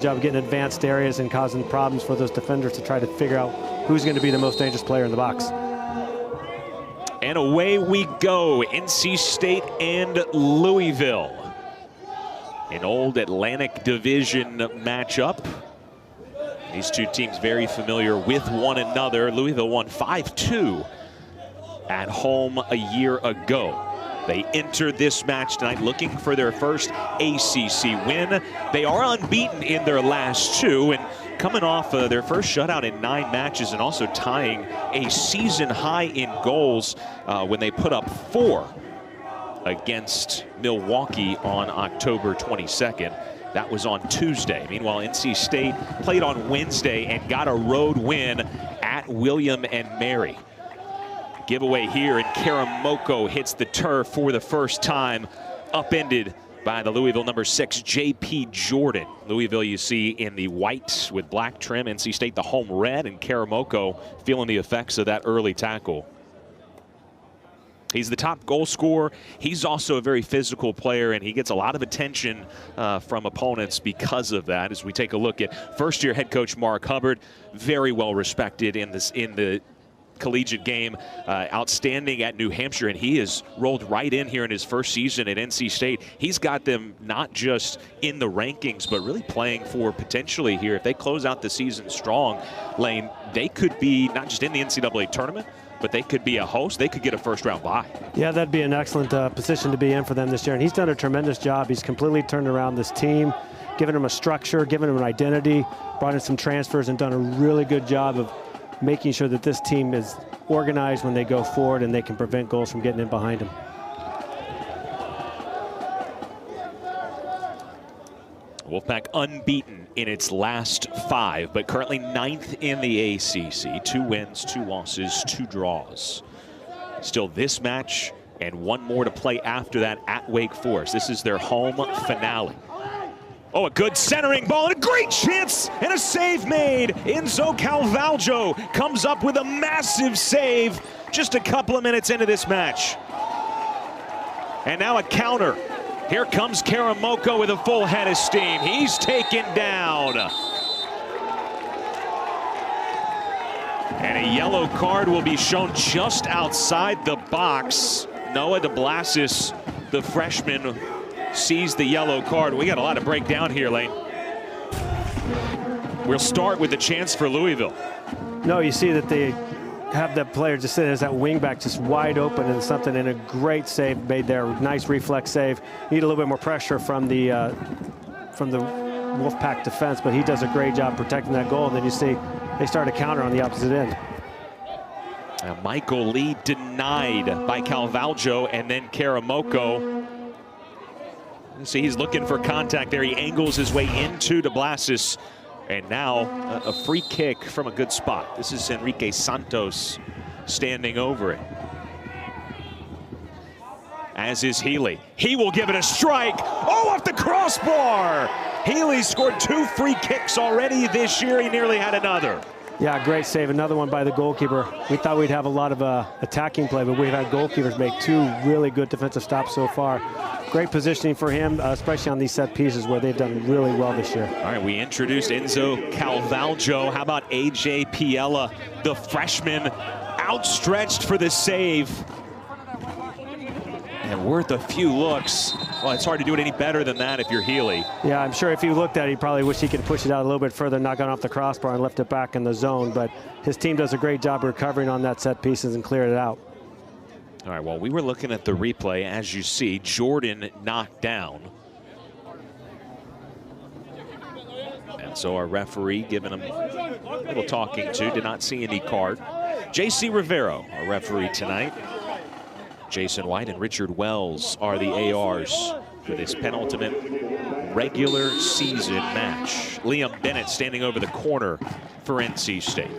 Job of getting advanced areas and causing problems for those defenders to try to figure out who's going to be the most dangerous player in the box. And away we go, NC State and Louisville. An old Atlantic Division matchup. These two teams very familiar with one another. Louisville won 5-2 at home a year ago. They enter this match tonight looking for their first ACC win. They are unbeaten in their last two and coming off their first shutout in 9 matches and also tying a season high in goals when they put up 4 against Milwaukee on October 22nd. That was on Tuesday. Meanwhile, NC State played on Wednesday and got a road win at William and Mary. Giveaway here, and Karamoko hits the turf for the first time, upended by the Louisville number 6, J.P. Jordan. Louisville you see in the white with black trim, NC State the home red, and Karamoko feeling the effects of that early tackle. He's the top goal scorer. He's also a very physical player, and he gets a lot of attention from opponents because of that. As we take a look at first-year head coach Mark Hubbard, very well respected in the collegiate game, outstanding at New Hampshire, and he has rolled right in here in his first season at NC State. He's got them not just in the rankings, but really playing for potentially here. If they close out the season strong, Lane, they could be not just in the NCAA tournament, but they could be a host. They could get a first-round bye. Yeah, that'd be an excellent position to be in for them this year, and he's done a tremendous job. He's completely turned around this team, given them a structure, given them an identity, brought in some transfers, and done a really good job of making sure that this team is organized when they go forward and they can prevent goals from getting in behind them. Wolfpack unbeaten in its last 5, but currently 9th in the ACC. 2 wins, 2 losses, 2 draws. Still this match and 1 more to play after that at Wake Forest. This is their home finale. Oh, a good centering ball and a great chance and a save made. Enzo Calvaljo comes up with a massive save just a couple of minutes into this match. And now a counter. Here comes Karamoko with a full head of steam. He's taken down. And a yellow card will be shown just outside the box. Noah DeBlasis, the freshman, sees the yellow card. We got a lot to break down here, Lane. We'll start with the chance for Louisville. No, you see that they have that player just sitting as that wing back just wide open and something, and a great save made there. Nice reflex save. Need a little bit more pressure from the Wolfpack defense, but he does a great job protecting that goal. And then you see they start a counter on the opposite end. Michael Lee denied by Calvaljo, and then Karamoko. See, he's looking for contact there. He angles his way into DeBlasis. And now a free kick from a good spot. This is Enrique Santos standing over it. As is Healy. He will give it a strike. Oh, off the crossbar! Healy scored 2 free kicks already this year. He nearly had another. Yeah, great save. Another one by the goalkeeper. We thought we'd have a lot of attacking play, but we've had goalkeepers make 2 really good defensive stops so far. Great positioning for him, especially on these set pieces where they've done really well this year. All right, we introduced Enzo Calvaljo. How about A.J. Piella, the freshman, outstretched for the save. And worth a few looks. Well, it's hard to do it any better than that if you're Healy. Yeah, I'm sure if he looked at it, he probably wish he could push it out a little bit further, knock it off the crossbar and lift it back in the zone. But his team does a great job recovering on that set pieces and clearing it out. All right, well, we were looking at the replay. As you see, Jordan knocked down. And so our referee giving him a little talking to, did not see any card. J.C. Rivero, our referee tonight. Jason White and Richard Wells are the ARs for this penultimate regular season match. Liam Bennett standing over the corner for NC State.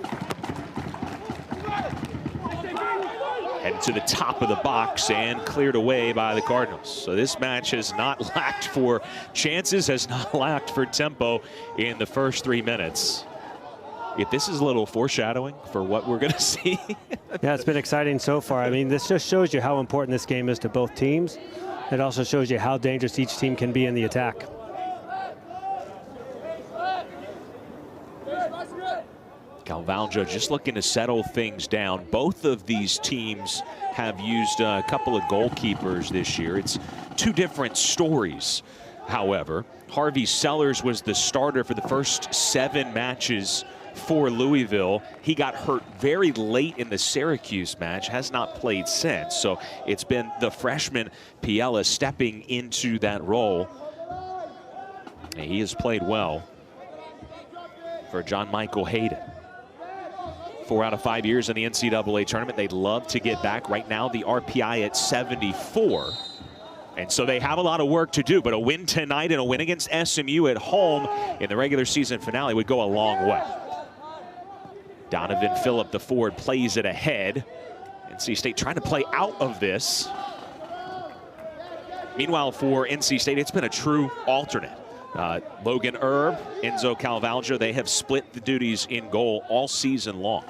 Headed to the top of the box and cleared away by the Cardinals. So this match has not lacked for chances, has not lacked for tempo in the first 3 minutes. If this is a little foreshadowing for what we're going to see. Yeah, it's been exciting so far. I mean, this just shows you how important this game is to both teams. It also shows you how dangerous each team can be in the attack. Calvaljo just looking to settle things down. Both of these teams have used a couple of goalkeepers this year. It's two different stories, however. Harvey Sellers was the starter for the first 7 matches for Louisville. He got hurt very late in the Syracuse match, has not played since. So it's been the freshman Piella stepping into that role. And he has played well for John Michael Hayden. 4 out of 5 years in the NCAA tournament. They'd love to get back. Right now, the RPI at 74. And so they have a lot of work to do, but a win tonight and a win against SMU at home in the regular season finale would go a long way. Donovan Phillip, the forward, plays it ahead. NC State trying to play out of this. Meanwhile, for NC State, it's been a true alternate. Logan Erb, Enzo Calvaljo, they have split the duties in goal all season long.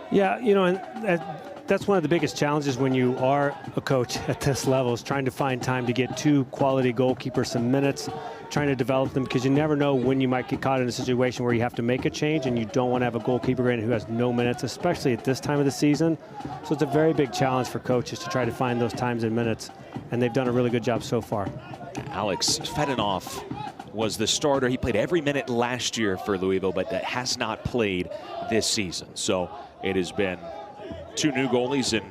Yeah, you know, and that's one of the biggest challenges when you are a coach at this level, is trying to find time to get 2 quality goalkeepers some minutes, trying to develop them, because you never know when you might get caught in a situation where you have to make a change and you don't want to have a goalkeeper in who has no minutes, especially at this time of the season. So it's a very big challenge for coaches to try to find those times and minutes, and they've done a really good job so far. Alex Fedunov was the starter. He played every minute last year for Louisville, but that has not played this season. So it has been 2 new goalies, and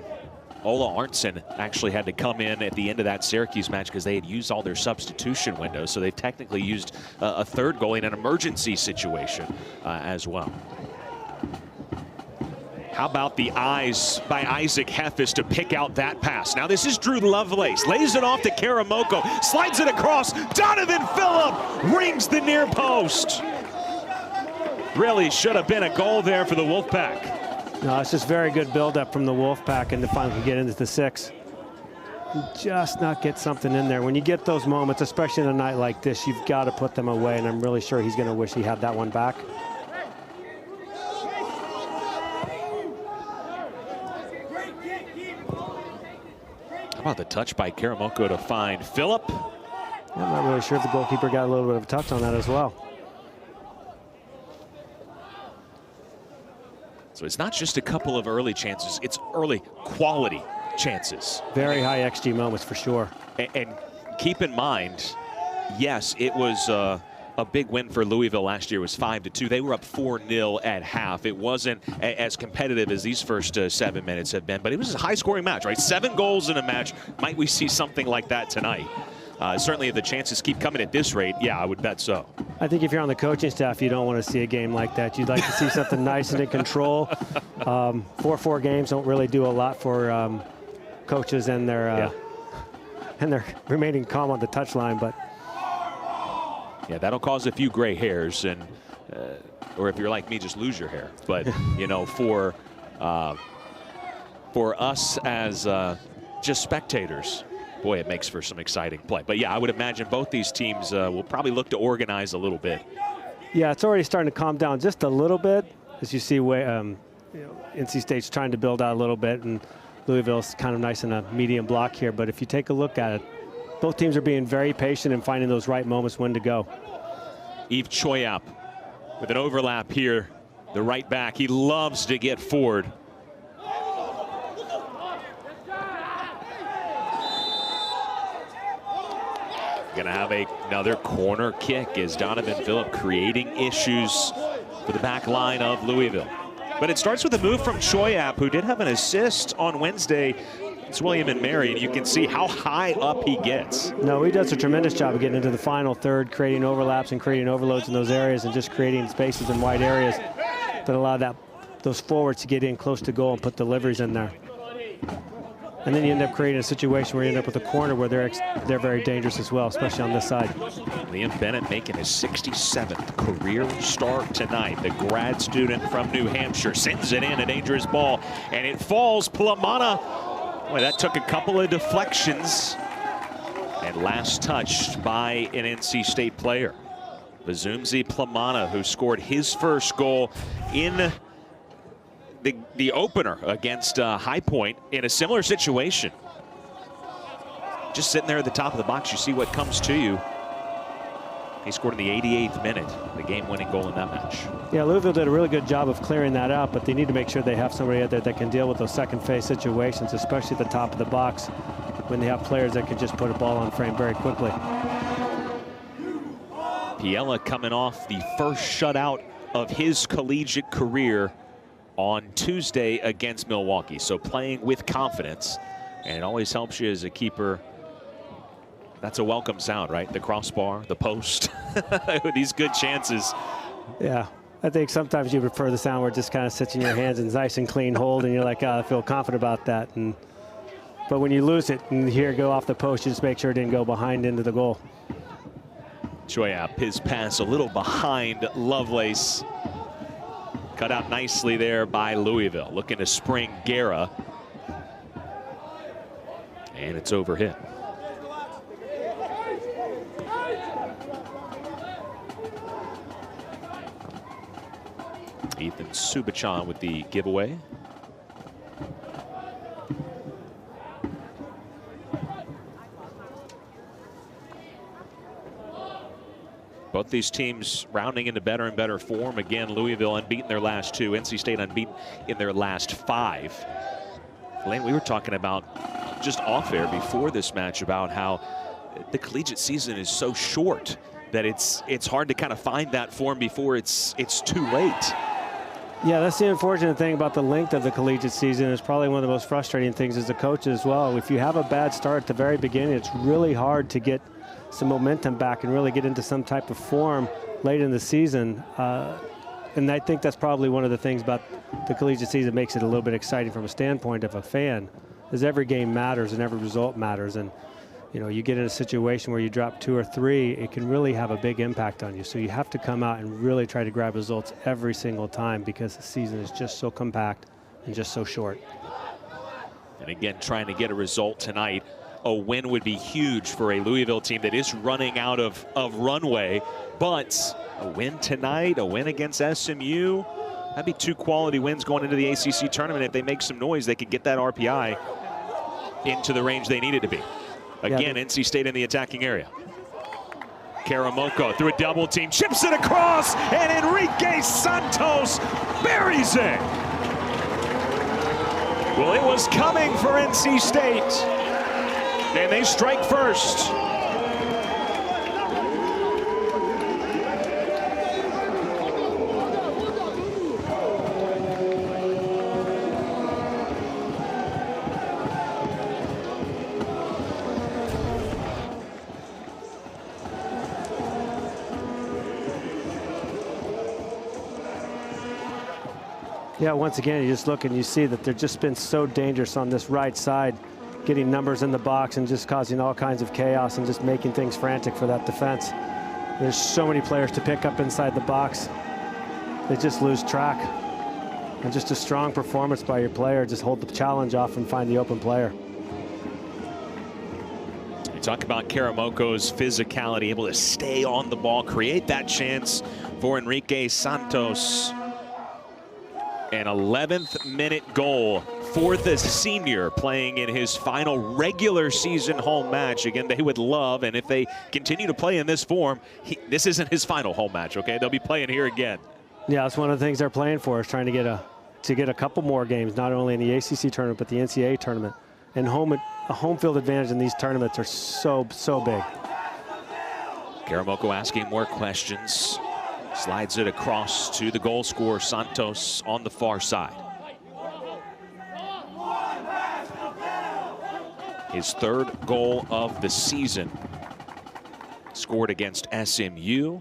Ola Arntzen actually had to come in at the end of that Syracuse match because they had used all their substitution windows. So they've technically used a 3rd goalie in an emergency situation as well. How about the eyes by Isaac Heffis to pick out that pass? Now this is Drew Lovelace, lays it off to Karamoko, slides it across. Donovan Phillip rings the near post. Really should have been a goal there for the Wolfpack. No, it's just very good build-up from the Wolfpack, and to finally get into the 6. Just not get something in there. When you get those moments, especially in a night like this, you've got to put them away, and I'm really sure he's going to wish he had that one back. How about the touch by Karamoko to find Phillip? I'm not really sure if the goalkeeper got a little bit of a touch on that as well. So it's not just a couple of early chances, it's early quality chances. Very high XG moments for sure. And keep in mind, yes, it was a big win for Louisville last year. It was 5-2. They were up 4-0 at half. It wasn't as competitive as these first 7 minutes have been, but it was a high-scoring match, right? 7 goals in a match. Might we see something like that tonight? Certainly if the chances keep coming at this rate, yeah, I would bet so. I think if you're on the coaching staff, you don't want to see a game like that. You'd like to see something nice and in control. 4-4 games don't really do a lot for coaches and their remaining calm on the touchline, but yeah, that'll cause a few gray hairs, and or if you're like me, just lose your hair. But you know, for us as just spectators, boy, it makes for some exciting play. But yeah, I would imagine both these teams will probably look to organize a little bit. Yeah, it's already starting to calm down just a little bit, as you see NC State's trying to build out a little bit, and Louisville's kind of nice in a medium block here. But if you take a look at it, both teams are being very patient and finding those right moments when to go. Yves Choyap with an overlap here, the right back. He loves to get forward. Gonna have another corner kick as Donovan Phillip creating issues for the back line of Louisville. But it starts with a move from Choyap, who did have an assist on Wednesday. It's William and Mary, and you can see how high up he gets. No, he does a tremendous job of getting into the final third, creating overlaps and creating overloads in those areas, and just creating spaces in wide areas that allow those forwards to get in close to goal and put deliveries in there. And then you end up creating a situation where you end up with a corner where they're very dangerous as well, especially on this side. Liam Bennett making his 67th career start tonight. The grad student from New Hampshire sends it in, a dangerous ball, and it falls. Plamana. Boy, that took a couple of deflections, and last touched by an NC State player. Bazumzi Plamana, who scored his first goal in the opener against High Point in a similar situation. Just sitting there at the top of the box, you see what comes to you. He scored in the 88th minute, the game-winning goal in that match. Yeah, Louisville did a really good job of clearing that out, but they need to make sure they have somebody out there that can deal with those second phase situations, especially at the top of the box, when they have players that can just put a ball on frame very quickly. Piella coming off the first shutout of his collegiate career on Tuesday against Milwaukee. So playing with confidence, and it always helps you as a keeper. That's a welcome sound, right? The crossbar, the post, these good chances. Yeah, I think sometimes you prefer the sound where it just kind of sits in your hands and it's nice and clean hold, and you're like, oh, I feel confident about that. But when you lose it and you hear it go off the post, you just make sure it didn't go behind into the goal. Choyap, his pass a little behind Lovelace. Cut out nicely there by Louisville. Looking to spring Guerra. And it's overhit. Ethan Subachan with the giveaway. Both these teams rounding into better and better form. Again, Louisville unbeaten their last 2. NC State unbeaten in their last 5. Lane, we were talking about just off air before this match about how the collegiate season is so short that it's hard to kind of find that form before it's too late. Yeah, that's the unfortunate thing about the length of the collegiate season. It's probably one of the most frustrating things as a coach as well. If you have a bad start at the very beginning, it's really hard to get some momentum back and really get into some type of form late in the season. And I think that's probably one of the things about the collegiate season that makes it a little bit exciting from a standpoint of a fan, is every game matters and every result matters. And you know, you get in a situation where you drop 2 or 3, it can really have a big impact on you. So you have to come out and really try to grab results every single time, because the season is just so compact and just so short. And again, trying to get a result tonight. A win would be huge for a Louisville team that is running out of runway. But a win tonight, a win against SMU, that'd be 2 quality wins going into the ACC tournament. If they make some noise, they could get that RPI into the range they need it to be. Again, NC State in the attacking area. Karamoko through a double team, chips it across, and Enrique Santos buries it. Well, it was coming for NC State, and they strike first. Yeah, once again, you just look and you see that they've just been so dangerous on this right side, getting numbers in the box and just causing all kinds of chaos and just making things frantic for that defense. There's so many players to pick up inside the box. They just lose track. And just a strong performance by your player. Just hold the challenge off and find the open player. We talk about Karamoko's physicality, able to stay on the ball, create that chance for Enrique Santos. An 11th minute goal for the senior, playing in his final regular season home match. Again, they would love, and if they continue to play in this form, this isn't his final home match, okay? They'll be playing here again. Yeah, that's one of the things they're playing for, is trying to get a couple more games, not only in the ACC tournament, but the NCAA tournament. And a home field advantage in these tournaments are so big. Karamoko asking more questions. Slides it across to the goal scorer, Santos, on the far side. His 3rd goal of the season. Scored against SMU.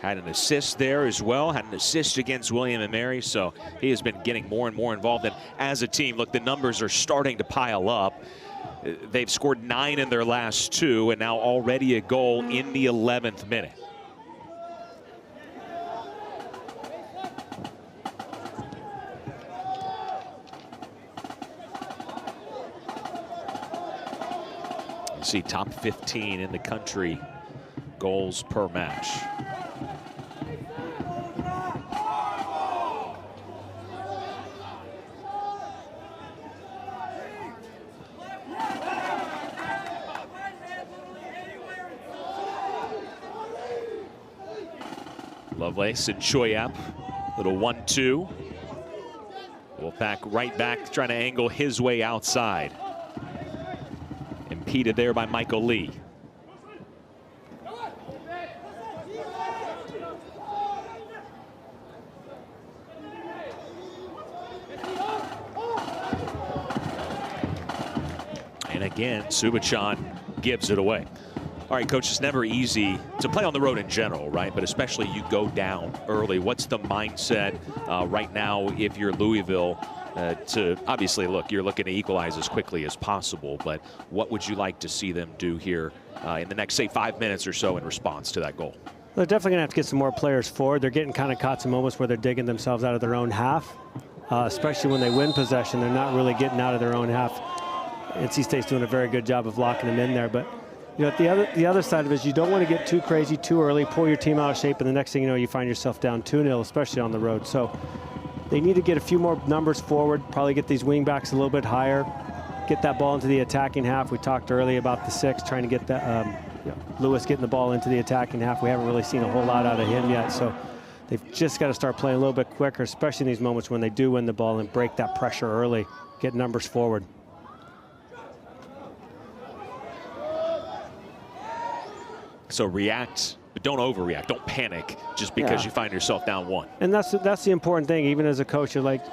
Had an assist there as well. Had an assist against William & Mary. So he has been getting more and more involved. And as a team, look, the numbers are starting to pile up. They've scored 9 in their last 2, and now already a goal in the 11th minute. See top 15 in the country goals per match. Lovelace and Choyap, little 1-2. Wolfpack right back, trying to angle his way outside. Impeded there by Michael Lee. And again, Subachan gives it away. All right, Coach, it's never easy to play on the road in general, right? But especially you go down early. What's the mindset right now if you're Louisville to obviously, look, you're looking to equalize as quickly as possible, but what would you like to see them do here in the next, say, 5 minutes or so in response to that goal? They're definitely going to have to get some more players forward. They're getting kind of caught some moments where they're digging themselves out of their own half, especially when they win possession. They're not really getting out of their own half. NC State's doing a very good job of locking them in there, but you know, the other side of it is you don't want to get too crazy too early, pull your team out of shape, and the next thing you know, you find yourself down 2-0, especially on the road. So they need to get a few more numbers forward, probably get these wing backs a little bit higher, get that ball into the attacking half. We talked earlier about the 6, trying to get that Lewis getting the ball into the attacking half. We haven't really seen a whole lot out of him yet, so they've just got to start playing a little bit quicker, especially in these moments when they do win the ball, and break that pressure early, get numbers forward. So react, but don't overreact. Don't panic just because you find yourself down 1. And that's the important thing. Even as a coach, you're like,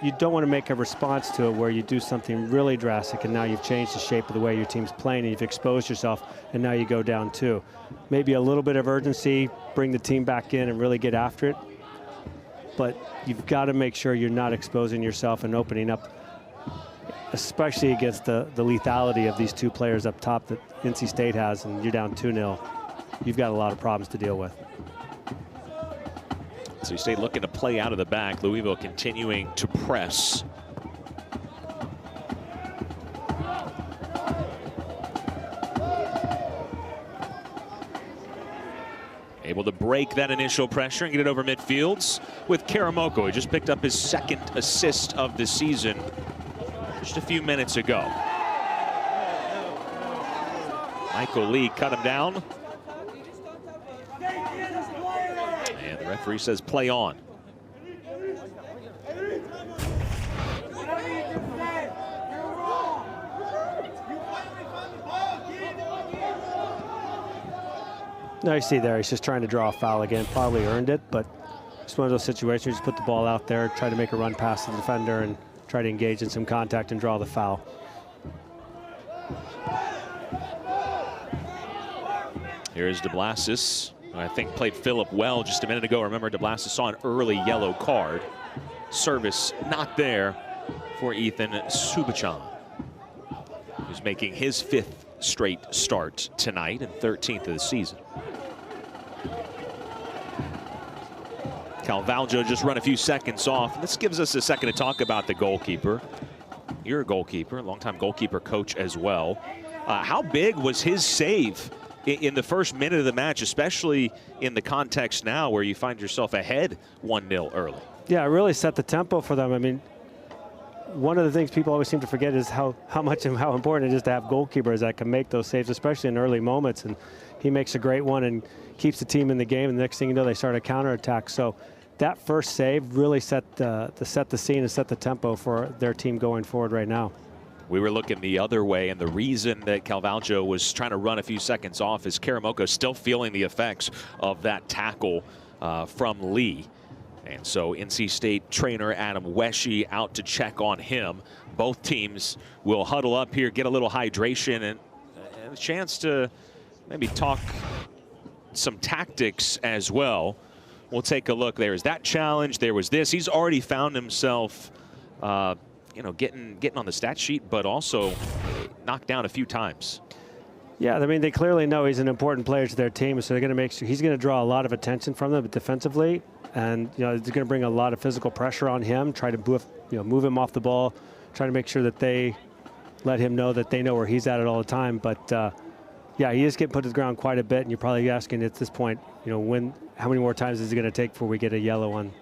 you don't want to make a response to it where you do something really drastic and now you've changed the shape of the way your team's playing and you've exposed yourself and now you go down 2. Maybe a little bit of urgency, bring the team back in and really get after it. But you've got to make sure you're not exposing yourself and opening up, especially against the lethality of these 2 players up top that NC State has, and you're down 2-0. You've got a lot of problems to deal with. So State looking to play out of the back. Louisville continuing to press. Able to break that initial pressure and get it over midfields with Karamoko. He just picked up his 2nd assist of the season just a few minutes ago. Michael Lee cut him down. And the referee says play on. No, you see there, he's just trying to draw a foul again. Probably earned it, but it's one of those situations where you just put the ball out there, try to make a run past the defender, and try to engage in some contact and draw the foul. Here's DeBlasis, who I think played Phillip well just a minute ago. Remember, DeBlasis saw an early yellow card. Service not there for Ethan Subachan, who's making his 5th straight start tonight and 13th of the season. Calvaljo just run a few seconds off. This gives us a second to talk about the goalkeeper. You're a goalkeeper, longtime goalkeeper coach as well. How big was his save in the first minute of the match, especially in the context now where you find yourself ahead 1-0 early? Yeah, it really set the tempo for them. I mean, one of the things people always seem to forget is how much and how important it is to have goalkeepers that can make those saves, especially in early moments. And he makes a great one and keeps the team in the game. And the next thing you know, they start a counterattack. So that first save really set the scene and set the tempo for their team going forward right now. We were looking the other way, and the reason that Calvaljo was trying to run a few seconds off is Karamoko still feeling the effects of that tackle from Lee. And so NC State trainer Adam Wesche out to check on him. Both teams will huddle up here, get a little hydration, and a chance to maybe talk some tactics as well. We'll take a look. There's that challenge. There was this. He's already found himself you know, getting on the stat sheet, but also knocked down a few times. Yeah, I mean, they clearly know he's an important player to their team, so they're going to make sure he's going to draw a lot of attention from them defensively, and you know, they're going to bring a lot of physical pressure on him, try to move him off the ball, try to make sure that they let him know that they know where he's at all the time. But yeah, he is getting put to the ground quite a bit, and you're probably asking at this point, you know, how many more times is it going to take before we get a yellow on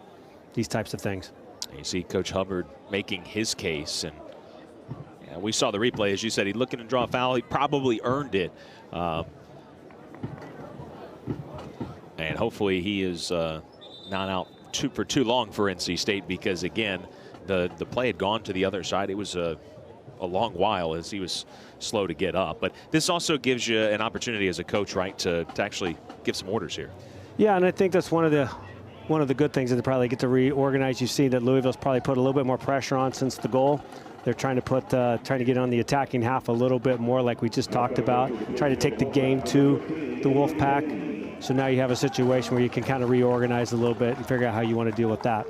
these types of things? You see Coach Hubbard making his case, and yeah, we saw the replay. As you said, he's looking to draw a foul. He probably earned it. And And hopefully he is not out for too long for NC State, because again, the play had gone to the other side. It was a long while as he was slow to get up. But this also gives you an opportunity as a coach, right, to actually give some orders here. Yeah, and I think that's one of the good things, is they probably get to reorganize. You've seen that Louisville's probably put a little bit more pressure on since the goal. They're trying to get on the attacking half a little bit more, like we just talked about, trying to take the game to the Wolfpack. So now you have a situation where you can kind of reorganize a little bit and figure out how you want to deal with that.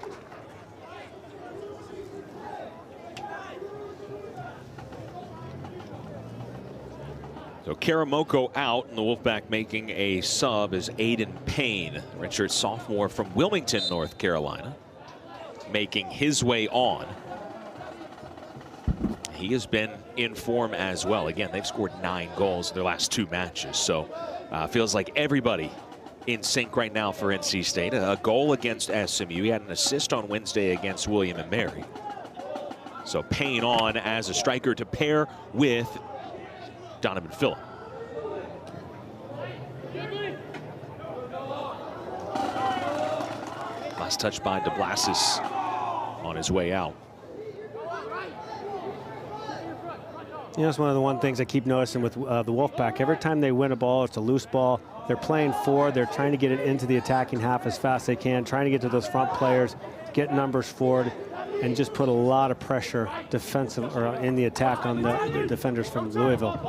So Karamoko out, and the Wolfpack making a sub is Aiden Payne, redshirt sophomore from Wilmington, North Carolina, making his way on. He has been in form as well. Again, they've scored 9 goals in their last 2 matches. So feels like everybody in sync right now for NC State. A goal against SMU. He had an assist on Wednesday against William & Mary. So Payne on as a striker to pair with Donovan Phillip. Last touch by DeBlasis on his way out. You know, it's one of the things I keep noticing with the Wolfpack. Every time they win a ball, it's a loose ball. They're playing forward. They're trying to get it into the attacking half as fast as they can, trying to get to those front players, get numbers forward, and just put a lot of pressure defensive or in the attack on the defenders from Louisville.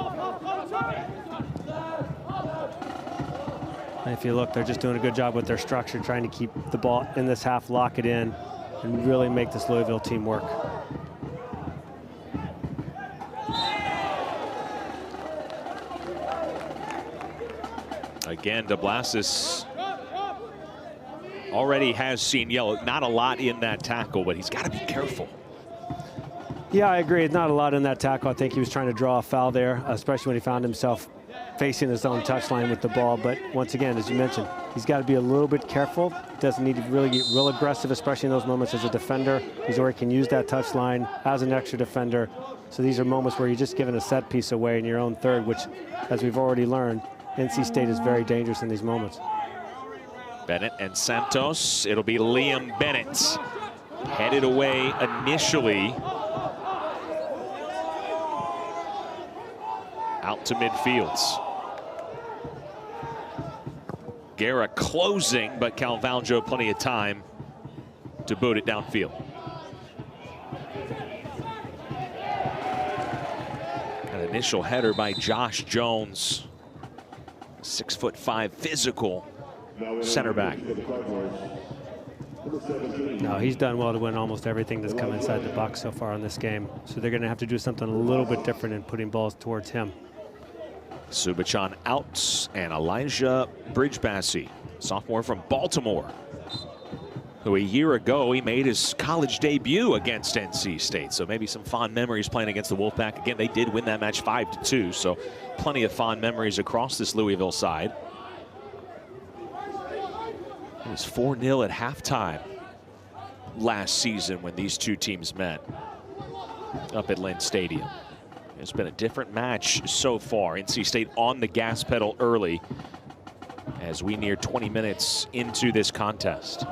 And if you look, they're just doing a good job with their structure, trying to keep the ball in this half, lock it in, and really make this Louisville team work. Again, DeBlasis already has seen yellow. Not a lot in that tackle, but he's got to be careful. Yeah, I agree. It's not a lot in that tackle. I think he was trying to draw a foul there, especially when he found himself facing his own touchline with the ball. But once again, as you mentioned, he's got to be a little bit careful. Doesn't need to really get real aggressive, especially in those moments as a defender. He's already can use that touchline as an extra defender. So these are moments where you're just giving a set piece away in your own third, which, as we've already learned, NC State is very dangerous in these moments. Bennett and Santos. It'll be Liam Bennett headed away initially out to midfields. Guerra closing, but Calvaljo plenty of time to boot it downfield. An initial header by Josh Jones. 6'5" physical center back. No, he's done well to win almost everything that's come inside the box so far in this game. So they're going to have to do something a little bit different in putting balls towards him. Subachan out, and Elijah Bridgebassey, sophomore from Baltimore, who a year ago he made his college debut against NC State. So maybe some fond memories playing against the Wolfpack. Again, they did win that match 5-2, so plenty of fond memories across this Louisville side. It was 4-0 at halftime last season when these two teams met up at Lynn Stadium. It's been a different match so far. NC State on the gas pedal early as we near 20 minutes into this contest.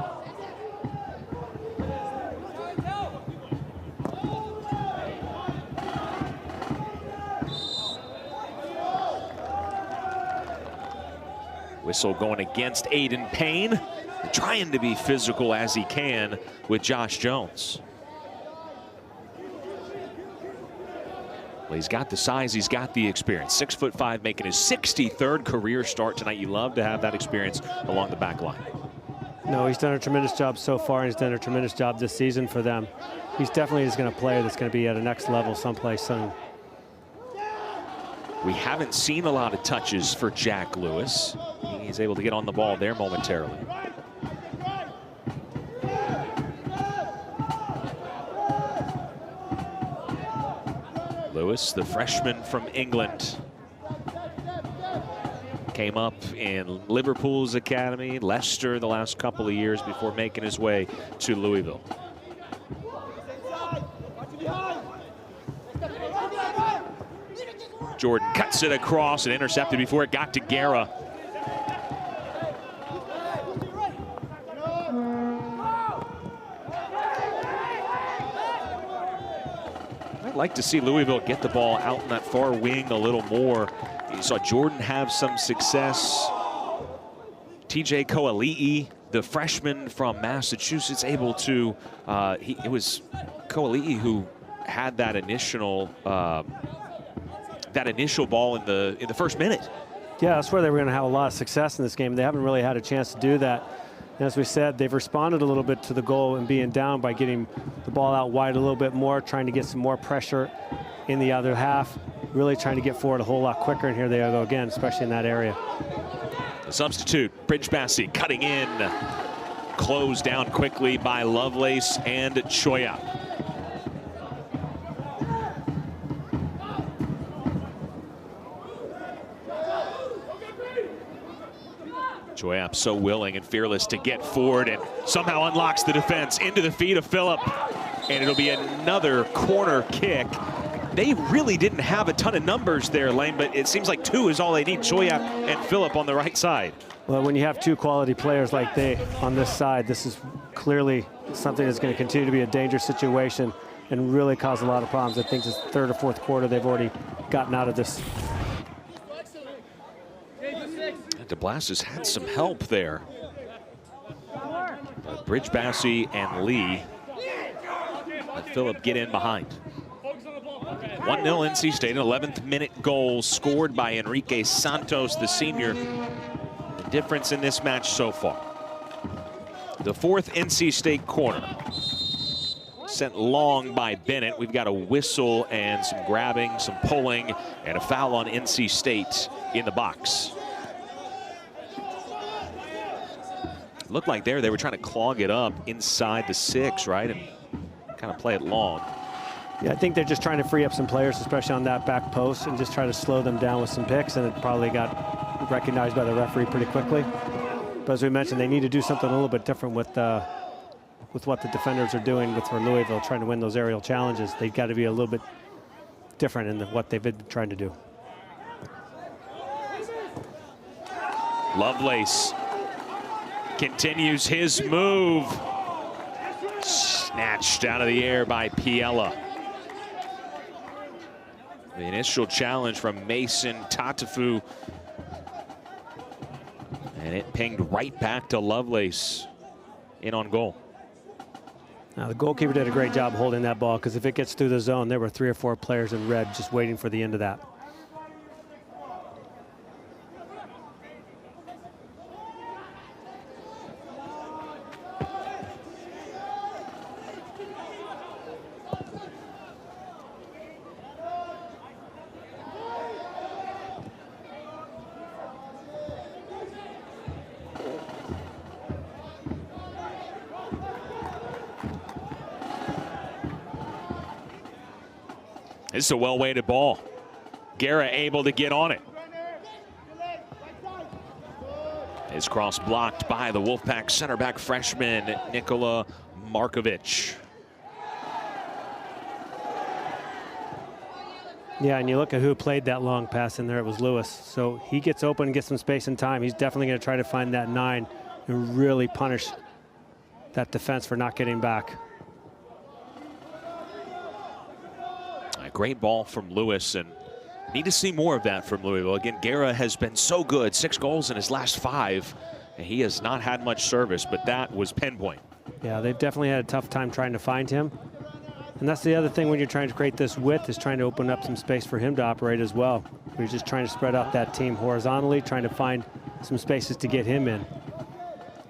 Whistle going against Aiden Payne, trying to be physical as he can with Josh Jones. Well, he's got the size, he's got the experience. 6'5", making his 63rd career start tonight. You love to have that experience along the back line. No, he's done a tremendous job so far, and he's done a tremendous job this season for them. He's definitely just going to play that's going to be at a next level someplace soon. We haven't seen a lot of touches for Jack Lewis. He's able to get on the ball there momentarily. Lewis, the freshman from England, came up in Liverpool's academy, Leicester the last couple of years before making his way to Louisville. Jordan cuts it across and intercepted before it got to Guerra. like to see Louisville get the ball out in that far wing a little more. You saw Jordan have some success. TJ Koali'i, the freshman from Massachusetts, able to, it was Koali'i who had that initial ball in the first minute. Yeah, that's where they were going to have a lot of success in this game. They haven't really had a chance to do that. And as we said, they've responded a little bit to the goal and being down by getting the ball out wide a little bit more, trying to get some more pressure in the other half, really trying to get forward a whole lot quicker. And here they go again, especially in that area. The substitute, Bridge Bassey, cutting in. Closed down quickly by Lovelace and Choya. Choya so willing and fearless to get forward and somehow unlocks the defense into the feet of Phillip. And it'll be another corner kick. They really didn't have a ton of numbers there, Lane, but it seems like 2 is all they need. Choya and Phillip on the right side. Well, when you have 2 quality players like they on this side, this is clearly something that's going to continue to be a dangerous situation and really cause a lot of problems. I think this 3rd or 4th quarter, they've already gotten out of this. DeBlas has had some help there. Bridge Bassey and Lee. Let Phillip get in behind. 1-0 NC State, an 11th minute goal scored by Enrique Santos, the senior. The difference in this match so far. The 4th NC State corner. Sent long by Bennett. We've got a whistle and some grabbing, some pulling, and a foul on NC State in the box. Looked like they were trying to clog it up inside the 6, right? And kind of play it long. Yeah, I think they're just trying to free up some players, especially on that back post, and just try to slow them down with some picks, and it probably got recognized by the referee pretty quickly. But as we mentioned, they need to do something a little bit different with what the defenders are doing for Louisville, trying to win those aerial challenges. They've got to be a little bit different in what they've been trying to do. Lovelace continues his move. Snatched out of the air by Piella. The initial challenge from Mason Tatafu. And it pinged right back to Lovelace in on goal. Now the goalkeeper did a great job holding that ball, because if it gets through the zone, there were 3 or 4 players in red just waiting for the end of that. This is a well-weighted ball. Guerra able to get on it. His cross blocked by the Wolfpack center back freshman Nikola Markovic. Yeah, and you look at who played that long pass in there, it was Lewis. So he gets open and gets some space and time. He's definitely going to try to find that 9 and really punish that defense for not getting back. A great ball from Lewis, and need to see more of that from Louisville. Again, Guerra has been so good, 6 goals in his last 5, and he has not had much service, but that was pinpoint. Yeah, they've definitely had a tough time trying to find him. And that's the other thing when you're trying to create this width, is trying to open up some space for him to operate as well. You're just trying to spread out that team horizontally, trying to find some spaces to get him in.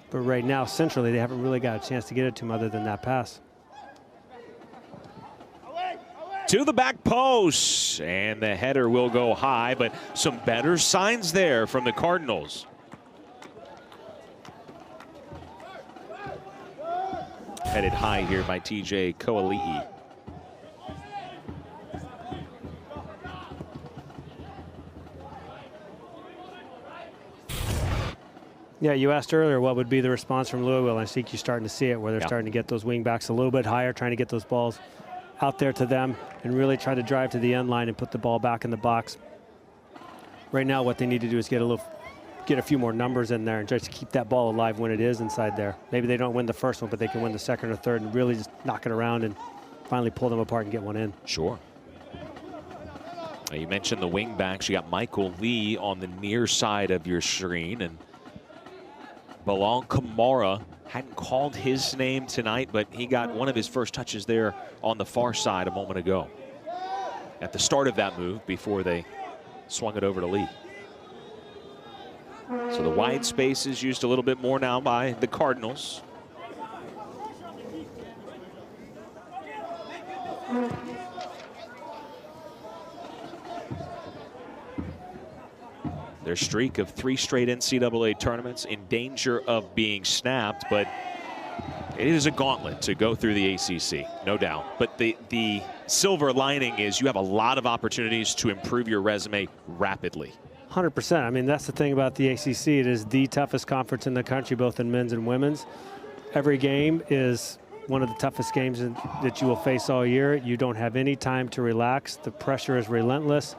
But right now, centrally, they haven't really got a chance to get it to him other than that pass. To the back post, and the header will go high, but some better signs there from the Cardinals. Headed high here by TJ Koali'i. Yeah, you asked earlier what would be the response from Louisville. I think you're starting to see it, where they're starting to get those wing backs a little bit higher, trying to get those balls out there to them and really try to drive to the end line and put the ball back in the box. Right now, what they need to do is get a few more numbers in there and just keep that ball alive when it is inside there. Maybe they don't win the first one, but they can win the second or third and really just knock it around and finally pull them apart and get one in. Sure. You mentioned the wing backs. You got Michael Lee on the near side of your screen, and Bilal Kamara hadn't called his name tonight, but he got one of his first touches there on the far side a moment ago at the start of that move before they swung it over to Lee. So the wide space is used a little bit more now by the Cardinals. Their streak of 3 straight NCAA tournaments in danger of being snapped, but it is a gauntlet to go through the ACC, no doubt. But the silver lining is you have a lot of opportunities to improve your resume rapidly. 100%. I mean, that's the thing about the ACC. It is the toughest conference in the country, both in men's and women's. Every game is one of the toughest games that you will face all year. You don't have any time to relax. The pressure is relentless.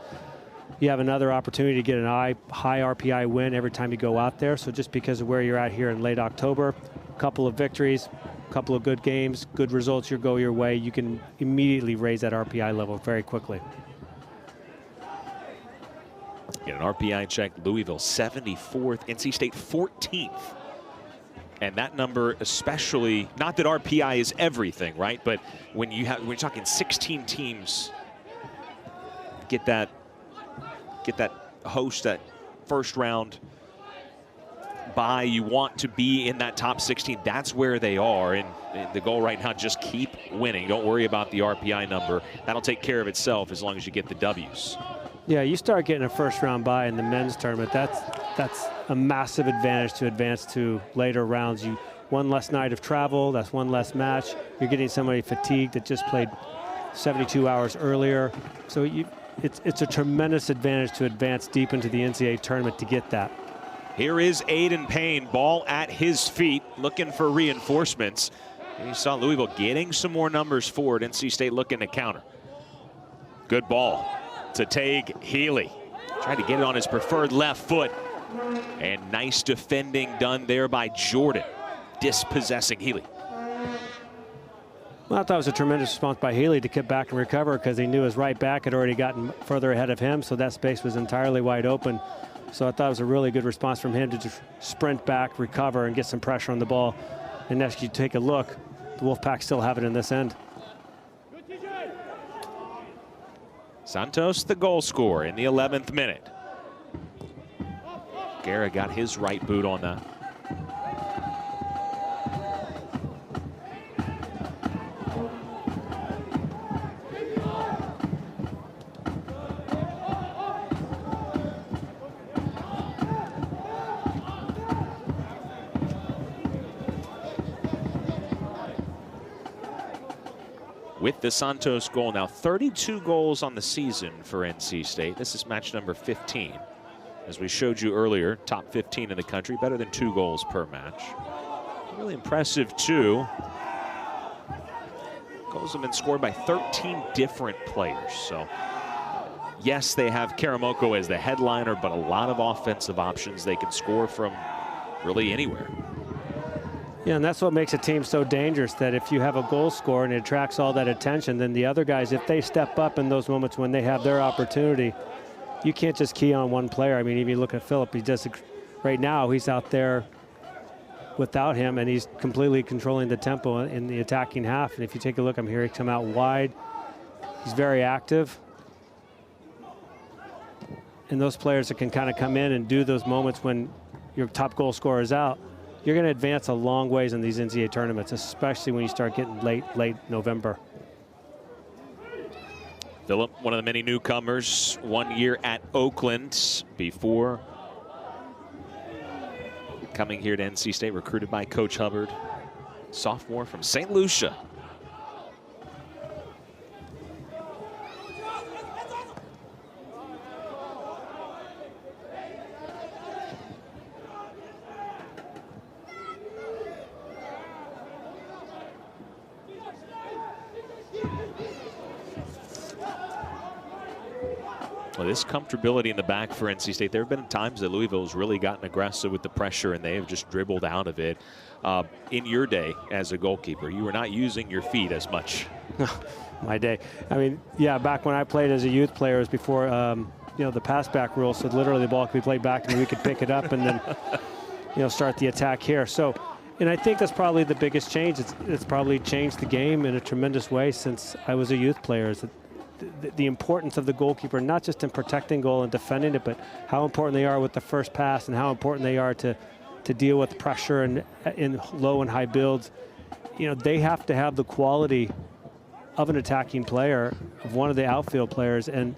You have another opportunity to get an high RPI win every time you go out there. So just because of where you're at here in late October, a couple of victories, a couple of good games, good results go your way, you can immediately raise that RPI level very quickly. Get an RPI check. Louisville 74th, NC State 14th. And that number especially, not that RPI is everything, right? But when we're talking 16 teams, get that host, that first round bye, you want to be in that top 16. That's where they are. And the goal right now, just keep winning. Don't worry about the RPI number. That'll take care of itself as long as you get the W's. Yeah, you start getting a first round bye in the men's tournament. That's a massive advantage to advance to later rounds. One less night of travel, that's one less match. You're getting somebody fatigued that just played 72 hours earlier. So it's a tremendous advantage to advance deep into the NCAA tournament to get that. Here is Aiden Payne, ball at his feet, looking for reinforcements. And you saw Louisville getting some more numbers forward. NC State looking to counter. Good ball to Tague Healy. Tried to get it on his preferred left foot. And nice defending done there by Jordan, dispossessing Healy. Well, I thought it was a tremendous response by Healy to get back and recover because he knew his right back had already gotten further ahead of him, so that space was entirely wide open. So I thought it was a really good response from him to just sprint back, recover, and get some pressure on the ball. And as you take a look, the Wolfpack still have it in this end. Santos, the goal scorer in the 11th minute. Guerra got his right boot on that. With the Santos goal now, 32 goals on the season for NC State. This is match number 15. As we showed you earlier, top 15 in the country, better than 2 goals per match. Really impressive too. Goals have been scored by 13 different players. So yes, they have Karamoko as the headliner, but a lot of offensive options. They can score from really anywhere. Yeah, and that's what makes a team so dangerous, that if you have a goal scorer and it attracts all that attention, then the other guys, if they step up in those moments when they have their opportunity, you can't just key on one player. I mean, if you look at Phillip, right now he's out there without him, and he's completely controlling the tempo in the attacking half. And if you take a look, I'm here, he come out wide. He's very active. And those players that can kind of come in and do those moments when your top goal scorer is out, you're going to advance a long ways in these NCAA tournaments, especially when you start getting late November. Phillip, one of the many newcomers, 1 year at Oakland before coming here to NC State, recruited by Coach Hubbard, sophomore from St. Lucia. Well, this comfortability in the back for NC State, there have been times that Louisville has really gotten aggressive with the pressure and they have just dribbled out of it. In your day as a goalkeeper, you were not using your feet as much My day. I mean, yeah, back when I played as a youth player, it was before, you know, the pass back rule. So literally the ball could be played back and we could pick it up and then, you know, start the attack here. So, and I think that's probably the biggest change. It's probably changed the game in a tremendous way since I was a youth player. Is the importance of the goalkeeper, not just in protecting goal and defending it, but how important they are with the first pass and how important they are to deal with pressure and in low and high builds. You know, they have to have the quality of an attacking player, of one of the outfield players, and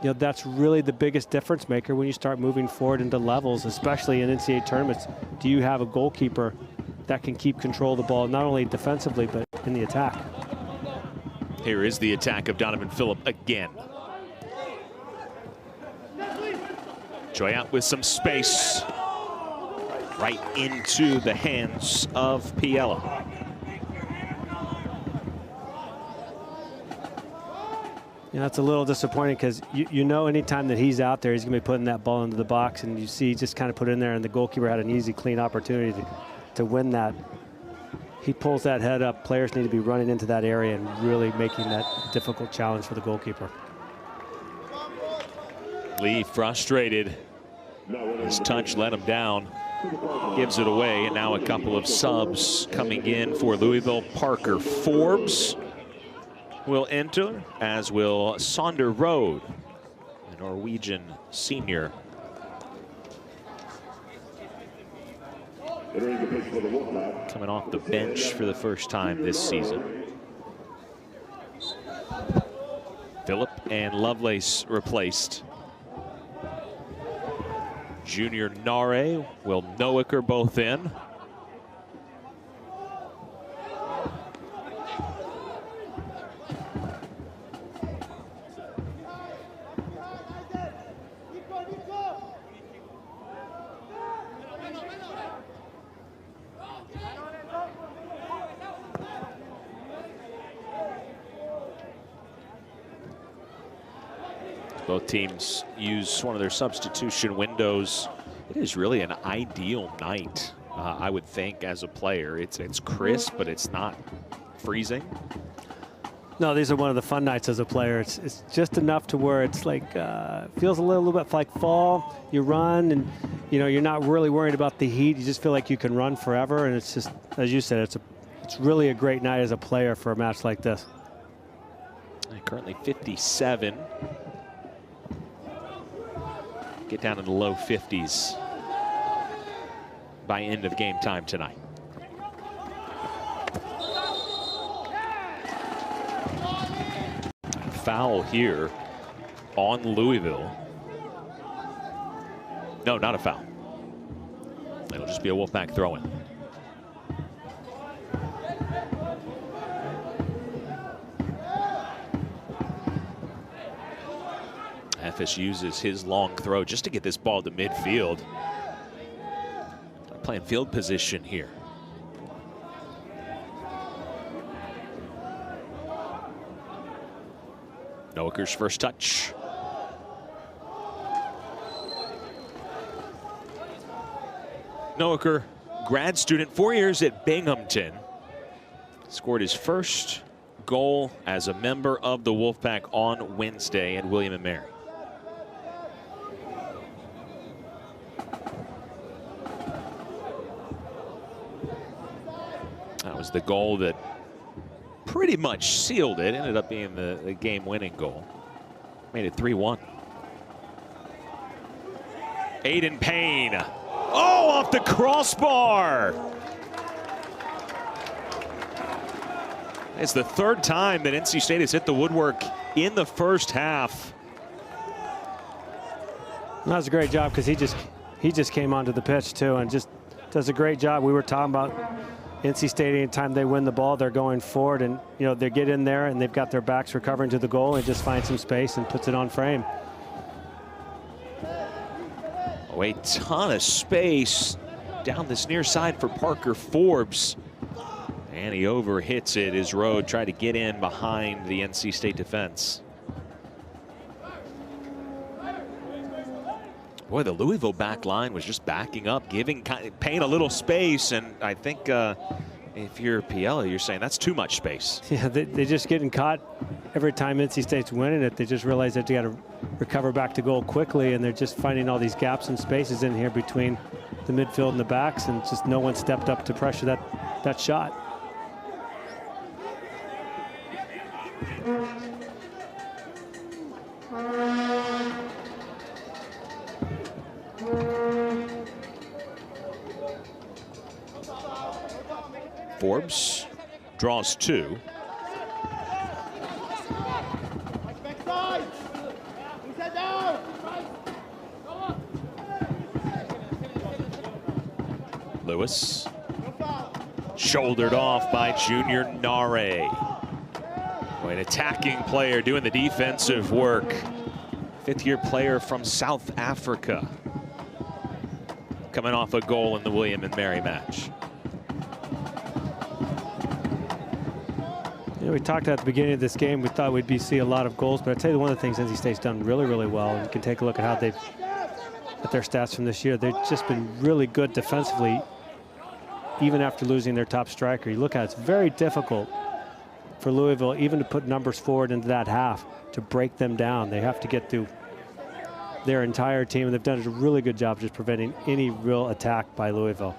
you know that's really the biggest difference maker when you start moving forward into levels, especially in NCAA tournaments. Do you have a goalkeeper that can keep control of the ball, not only defensively, but in the attack? Here is the attack of Donovan Phillip again. Joy out with some space. Right into the hands of Piella. Yeah, that's a little disappointing because you know anytime that he's out there, he's going to be putting that ball into the box, and you see just kind of put it in there, and the goalkeeper had an easy, clean opportunity to win that. He pulls that head up. Players need to be running into that area and really making that difficult challenge for the goalkeeper. Lee frustrated. His touch let him down. Gives it away, and now a couple of subs coming in for Louisville. Parker Forbes will enter, as will Sonder Rode, the Norwegian senior. Coming off the bench for the first time this season. Phillip and Lovelace replaced. Junior Nare, Will Noaker both in. Both teams use one of their substitution windows. It is really an ideal night, I would think, as a player. It's crisp, but it's not freezing. No, these are one of the fun nights as a player. It's just enough to where it's like feels a little bit like fall. You run, and you know you're not really worried about the heat. You just feel like you can run forever, and it's just, as you said, it's really a great night as a player for a match like this. Currently 57. Get down in the low 50s by end of game time tonight. Foul here on Louisville. No, not a foul. It'll just be a Wolfpack throw-in. Effish uses his long throw just to get this ball to midfield. Playing field position here. Noaker's first touch. Noaker, grad student, 4 years at Binghamton. Scored his first goal as a member of the Wolfpack on Wednesday at William & Mary. That was the goal that pretty much sealed it. Ended up being the game-winning goal. Made it 3-1. Aiden Payne. Oh, off the crossbar. It's the third time that NC State has hit the woodwork in the first half. That was a great job because he just came onto the pitch too and just does a great job. We were talking about NC State, anytime they win the ball, they're going forward, and you know they get in there and they've got their backs recovering to the goal and just find some space and puts it on frame. Oh, a ton of space down this near side for Parker Forbes. And he overhits it as Rode tried to get in behind the NC State defense. Boy, the Louisville back line was just backing up, giving Payne a little space, and I think if you're PL, you're saying that's too much space. Yeah, they're just getting caught every time NC State's winning it. They just realize that they got to recover back to goal quickly, and they're just finding all these gaps and spaces in here between the midfield and the backs, and just no one stepped up to pressure that shot. Forbes draws 2. Lewis, shouldered off by Junior Nare. An attacking player doing the defensive work. 5th-year player from South Africa, coming off a goal in the William and Mary match. You know, we talked at the beginning of this game, we thought we'd see a lot of goals, but I tell you one of the things NC State's done really, really well, and you can take a look at how they've, at their stats from this year, they've just been really good defensively, even after losing their top striker. You look at it, it's very difficult for Louisville even to put numbers forward into that half to break them down. They have to get through their entire team, and they've done a really good job just preventing any real attack by Louisville.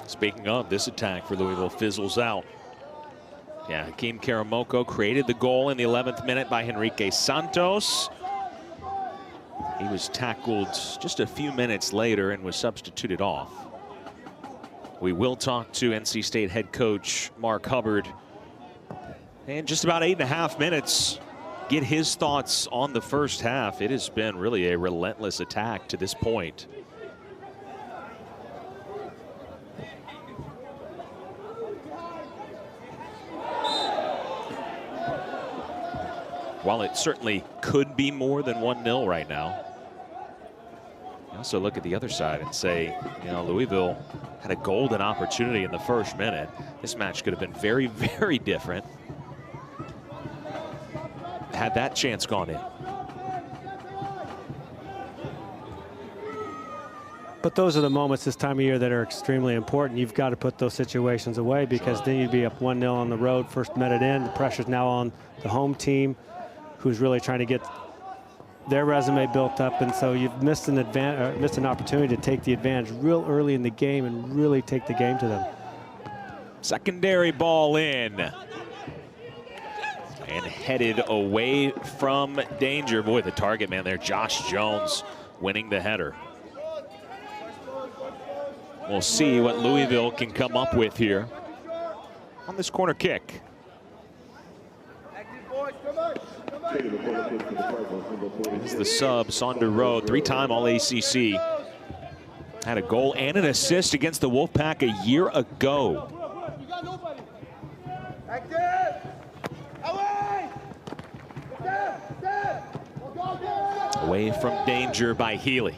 Speaking of, this attack for Louisville fizzles out. Yeah, Hakeem Karamoko created the goal in the 11th minute by Henrique Santos. He was tackled just a few minutes later and was substituted off. We will talk to NC State head coach Mark Hubbard in just about 8.5 minutes. Get his thoughts on the first half. It has been really a relentless attack to this point. While it certainly could be more than 1-0 right now, you also look at the other side and say, you know, Louisville had a golden opportunity in the first minute. This match could have been very, very different had that chance gone in. But those are the moments this time of year that are extremely important. You've got to put those situations away, because then you'd be up 1-0 on the road, first minute in. The pressure's now on the home team, who's really trying to get their resume built up, and so you've missed an opportunity to take the advantage real early in the game and really take the game to them. Secondary ball in. And headed away from danger. Boy, the target man there, Josh Jones, winning the header. We'll see what Louisville can come up with here on this corner kick. This is the sub, Sonder Rowe, 3-time All-ACC. Had a goal and an assist against the Wolfpack a year ago. Away from danger by Healy.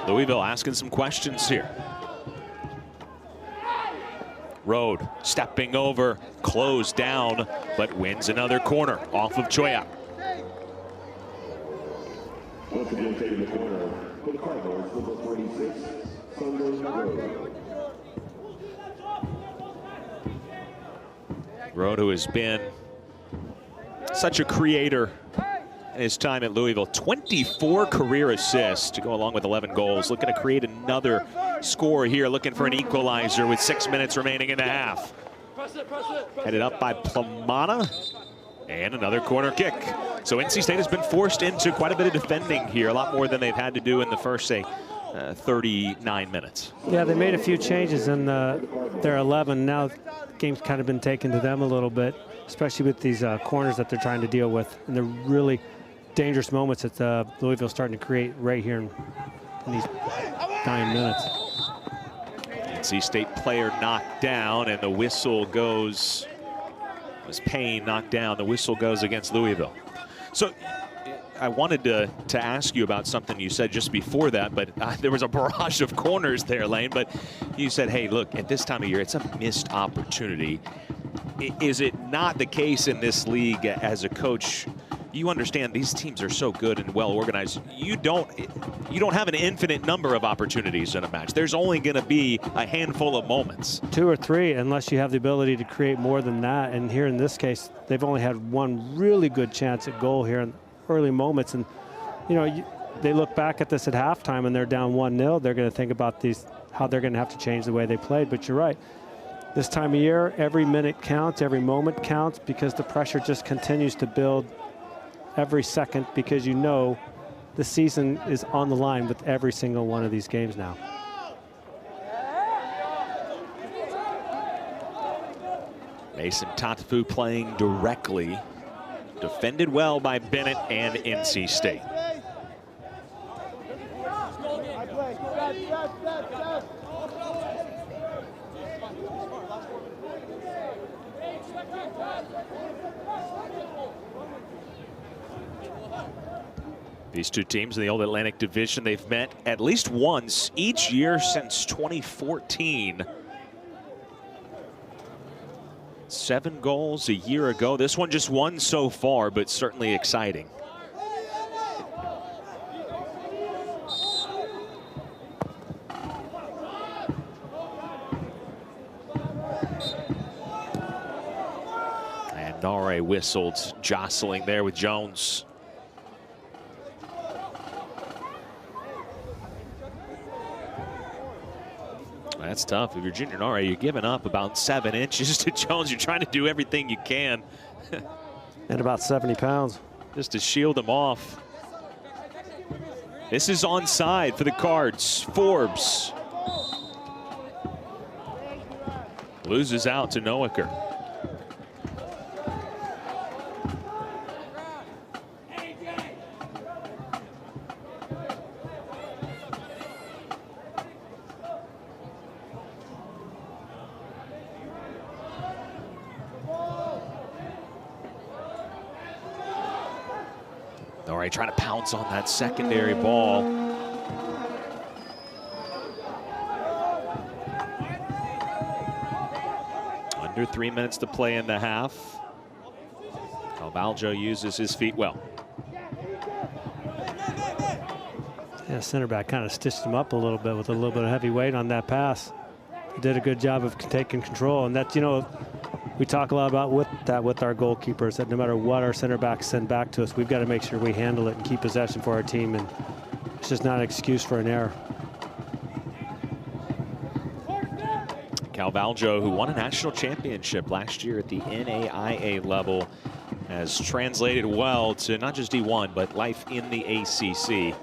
Louisville asking some questions here. Rode stepping over, closed down, but wins another corner off of Choya. Once again taking the corner for the Cardinals, number 46, Rode. Rode, who has been such a creator in his time at Louisville. 24 career assists to go along with 11 goals. Looking to create another score here, looking for an equalizer with 6 minutes remaining in the half. Headed up by Plamana, and another corner kick. So NC State has been forced into quite a bit of defending here, a lot more than they've had to do in the first, say, 39 minutes. Yeah, they made a few changes in their 11. Now the game's kind of been taken to them a little bit, especially with these corners that they're trying to deal with. And they're really dangerous moments that Louisville's starting to create right here in these 9 minutes. NC State player knocked down, and the whistle goes, was Payne knocked down, the whistle goes against Louisville. So I wanted to ask you about something you said just before that, but there was a barrage of corners there, Lane, but you said, hey, look, at this time of year, it's a missed opportunity. is it not the case in this league as a coach? You understand these teams are so good and well organized. You don't have an infinite number of opportunities in a match. There's only going to be a handful of moments. 2 or 3, unless you have the ability to create more than that. And here in this case, they've only had one really good chance at goal here in early moments. And you know, they look back at this at halftime and they're down 1-0. They're going to think about how they're going to have to change the way they played. But you're right. This time of year, every minute counts, every moment counts, because the pressure just continues to build every second, because you know the season is on the line with every single one of these games now. Mason Tatafu playing directly. Defended well by Bennett and NC State. These two teams in the Old Atlantic Division, they've met at least once each year since 2014. 7 goals a year ago. This one just one so far, but certainly exciting. And Nare whistled, jostling there with Jones. That's tough. If you're Junior Nare, you're giving up about 7 inches to Jones. You're trying to do everything you can. And about 70 pounds. Just to shield him off. This is onside for the Cards. Forbes loses out to Noaker. Trying to pounce on that secondary ball. Under 3 minutes to play in the half. Calvaljo uses his feet well. Yeah, center back kind of stitched him up a little bit with a little bit of heavy weight on that pass. He did a good job of taking control, and that's, you know, we talk a lot about with our goalkeepers, that no matter what our center backs send back to us, we've got to make sure we handle it and keep possession for our team, and it's just not an excuse for an error. Calvaljo, who won a national championship last year at the NAIA level, has translated well to not just D1, but life in the ACC.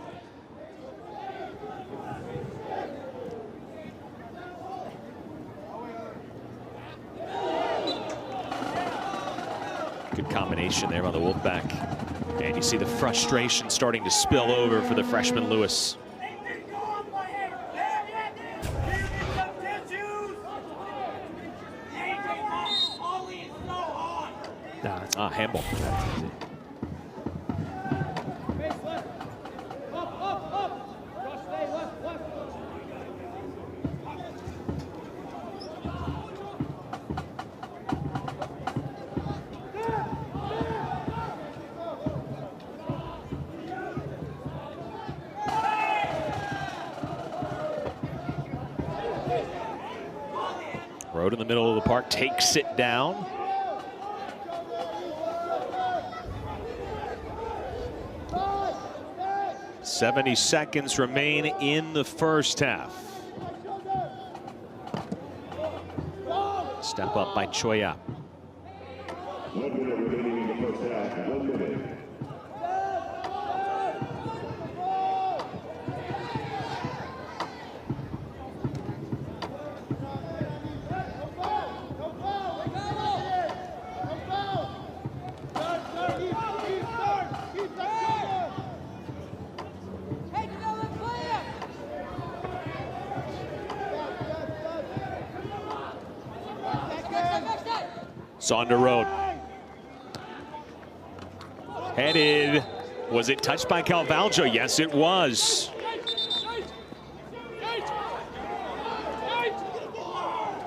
Good combination there by the Wolfpack. And you see the frustration starting to spill over for the freshman Lewis. Handball. Road in the middle of the park, takes it down. .70 seconds remain in the first half. Step up by Choya. 1 minute remaining in the first half. 1 minute. Saunder Road. Headed. Was it touched by Calvaljo? Yes, it was.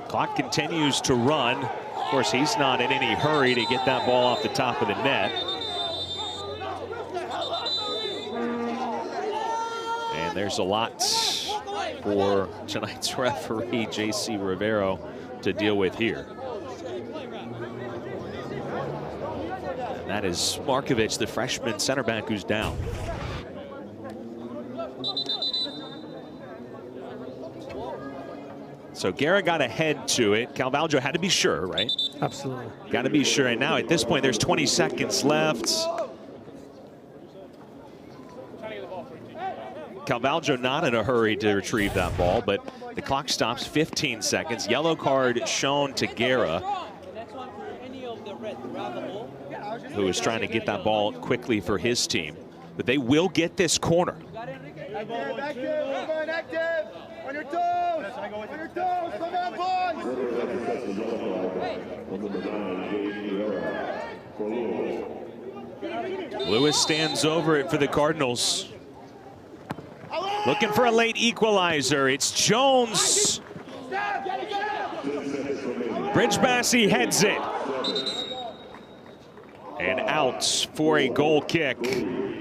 Clock continues to run. Of course, he's not in any hurry to get that ball off the top of the net. And there's a lot for tonight's referee, J.C. Rivero, to deal with here. And that is Markovic, the freshman center back, who's down. So Guerra got ahead to it. Carvalho had to be sure, right? Absolutely. Got to be sure. And now at this point, there's 20 seconds left. Carvalho not in a hurry to retrieve that ball, but the clock stops, 15 seconds. Yellow card shown to Guerra, who is trying to get that ball quickly for his team. But they will get this corner. Active. On your toes! On your toes! Come on, boys! Lewis stands over it for the Cardinals. Looking for a late equalizer. It's Jones. Bridgebassi heads it. And out for a goal kick.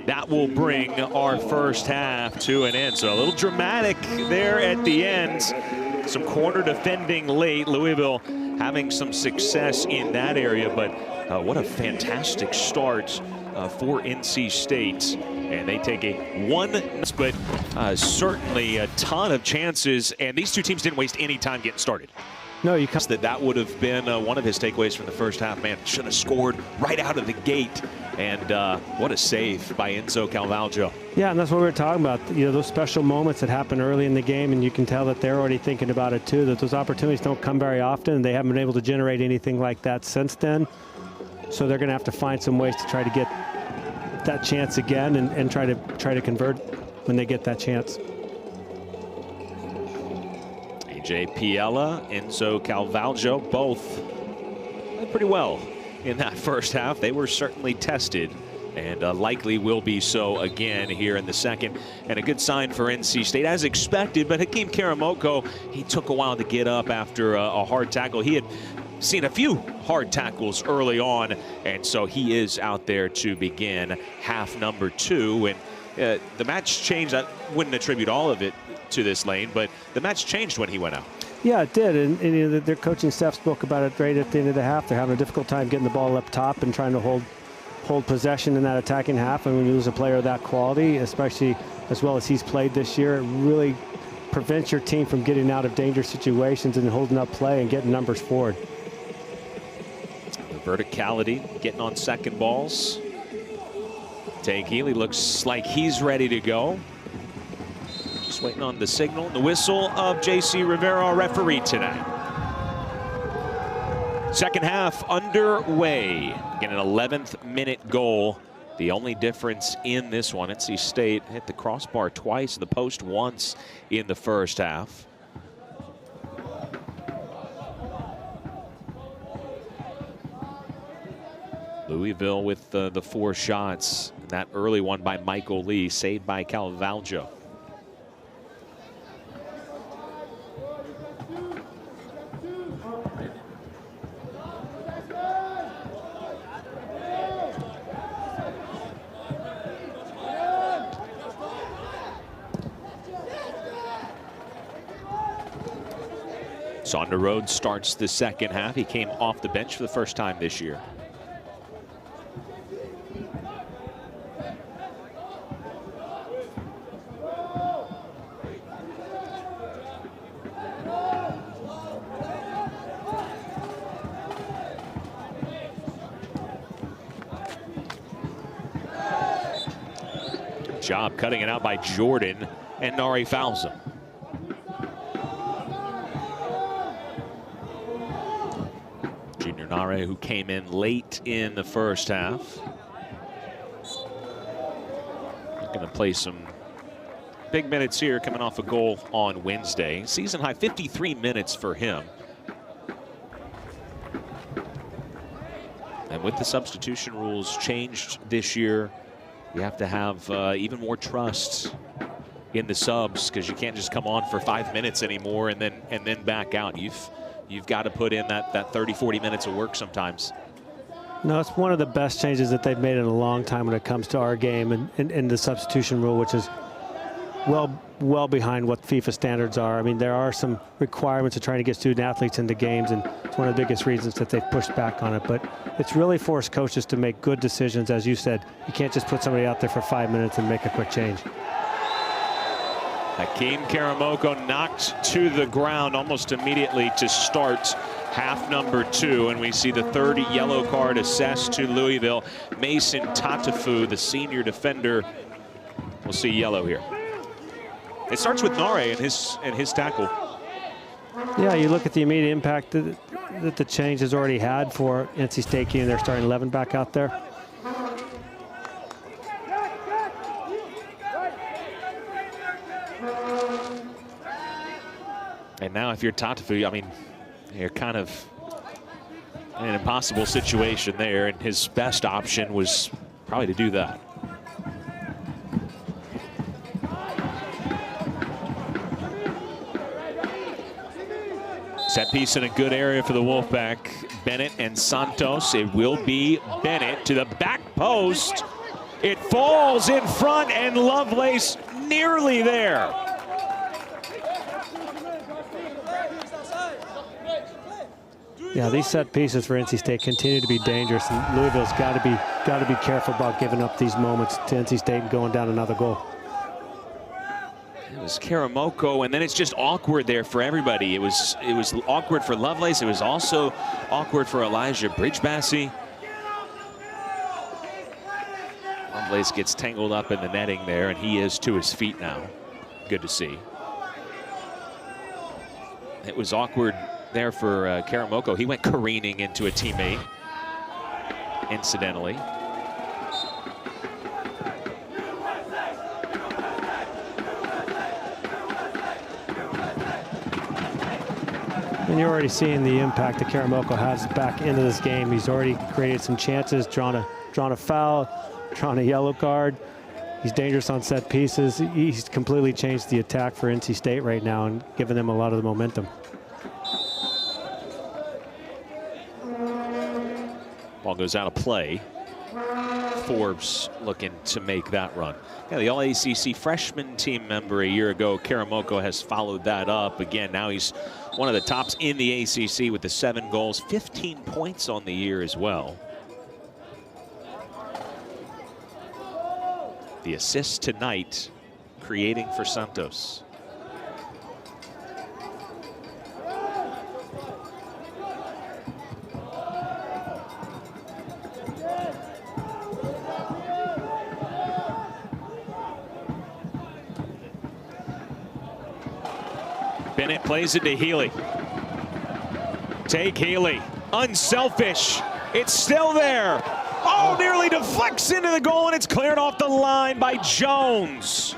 That will bring our first half to an end. So a little dramatic there at the end. Some corner defending late. Louisville having some success in that area, but what a fantastic start for NC State. And they take a but certainly a ton of chances. And these two teams didn't waste any time getting started. No, you can't. That would have been one of his takeaways from the first half. Man, should have scored right out of the gate. And what a save by Enzo Carvalho. Yeah, and that's what we were talking about. You know, those special moments that happen early in the game, and you can tell that they're already thinking about it too, that those opportunities don't come very often, and they haven't been able to generate anything like that since then. So they're going to have to find some ways to try to get that chance again and try to convert when they get that chance. AJ Piella, Enzo Carvalho, both did pretty well in that first half. They were certainly tested and likely will be so again here in the second. And a good sign for NC State, as expected, but Hakeem Karamoko, he took a while to get up after a hard tackle. He had seen a few hard tackles early on, and so he is out there to begin half number 2. And the match changed. I wouldn't attribute all of it to this lane, but the match changed when he went out. Yeah, it did, and you know, their coaching staff spoke about it right at the end of the half. They're having a difficult time getting the ball up top and trying to hold possession in that attacking half. And when you lose a player of that quality, especially as well as he's played this year, it really prevents your team from getting out of dangerous situations and holding up play and getting numbers forward. The verticality, getting on second balls. Tay Healy looks like he's ready to go. Just waiting on the signal, the whistle of J.C. Rivero, our referee tonight. Second half underway. Again, an 11th minute goal. The only difference in this one, NC State hit the crossbar twice, the post once in the first half. Louisville with the 4 shots. That early one by Michael Lee, saved by Carvalho. Sonderode starts the second half. He came off the bench for the first time this year. Good job cutting it out by Jordan, and Nari fouls him. Junior Nare, who came in late in the first half. Going to play some big minutes here, coming off a goal on Wednesday. Season high 53 minutes for him. And with the substitution rules changed this year, you have to have even more trust in the subs, because you can't just come on for 5 minutes anymore and then back out. You've you've got to put in that 30, 40 minutes of work sometimes. No, it's one of the best changes that they've made in a long time when it comes to our game and the substitution rule, which is well behind what FIFA standards are. I mean, there are some requirements of trying to get student athletes into games, and it's one of the biggest reasons that they've pushed back on it. But it's really forced coaches to make good decisions. As you said, you can't just put somebody out there for 5 minutes and make a quick change. Hakeem Karamoko knocked to the ground almost immediately to start half number 2, and we see the third yellow card assessed to Louisville. Mason Tatafu, the senior defender, will see yellow here. It starts with Nare and his tackle. Yeah, you look at the immediate impact that the change has already had for NC State keeping their starting 11 back out there. And now if you're Tatafu, I mean, you're kind of in an impossible situation there, and his best option was probably to do that. Set piece in a good area for the Wolfpack. Bennett and Santos. It will be Bennett to the back post. It falls in front, and Lovelace nearly there. Yeah, these set pieces for NC State continue to be dangerous, and Louisville's got to be careful about giving up these moments to NC State and going down another goal. It was Karamoko, and then it's just awkward there for everybody. It was awkward for Lovelace. It was also awkward for Elijah Bridgebassy. Lovelace gets tangled up in the netting there, and he is to his feet now. Good to see. It was awkward there for Karamoko. He went careening into a teammate, incidentally. And you're already seeing the impact that Karamoko has back into this game. He's already created some chances, drawn a foul, drawn a yellow card. He's dangerous on set pieces. He's completely changed the attack for NC State right now and given them a lot of the momentum. Ball goes out of play. Forbes looking to make that run. Yeah, the All-ACC freshman team member a year ago, Karamoko, has followed that up. Again, now he's one of the tops in the ACC with the 7 goals, 15 points on the year as well. The assist tonight, creating for Santos. Bennett plays it to Healy. Take Healy. Unselfish. It's still there. Oh, nearly deflects into the goal, and it's cleared off the line by Jones.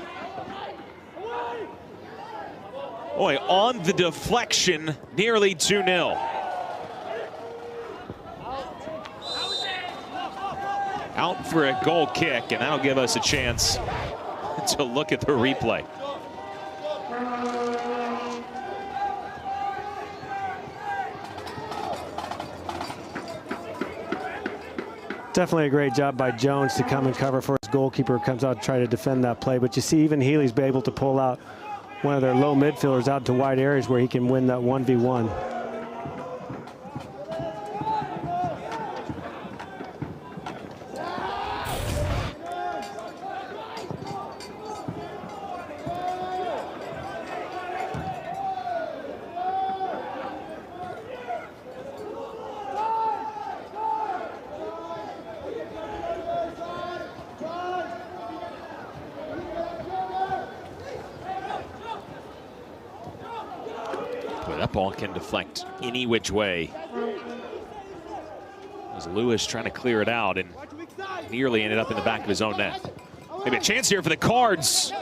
Boy, on the deflection, nearly 2-0. Out for a goal kick, and that'll give us a chance to look at the replay. Definitely a great job by Jones to come and cover for his goalkeeper who comes out to try to defend that play. But you see even Healy's been able to pull out one of their low midfielders out to wide areas where he can win that 1v1. That ball can deflect any which way. As Lewis trying to clear it out and nearly ended up in the back of his own net. Maybe a chance here for the Cards.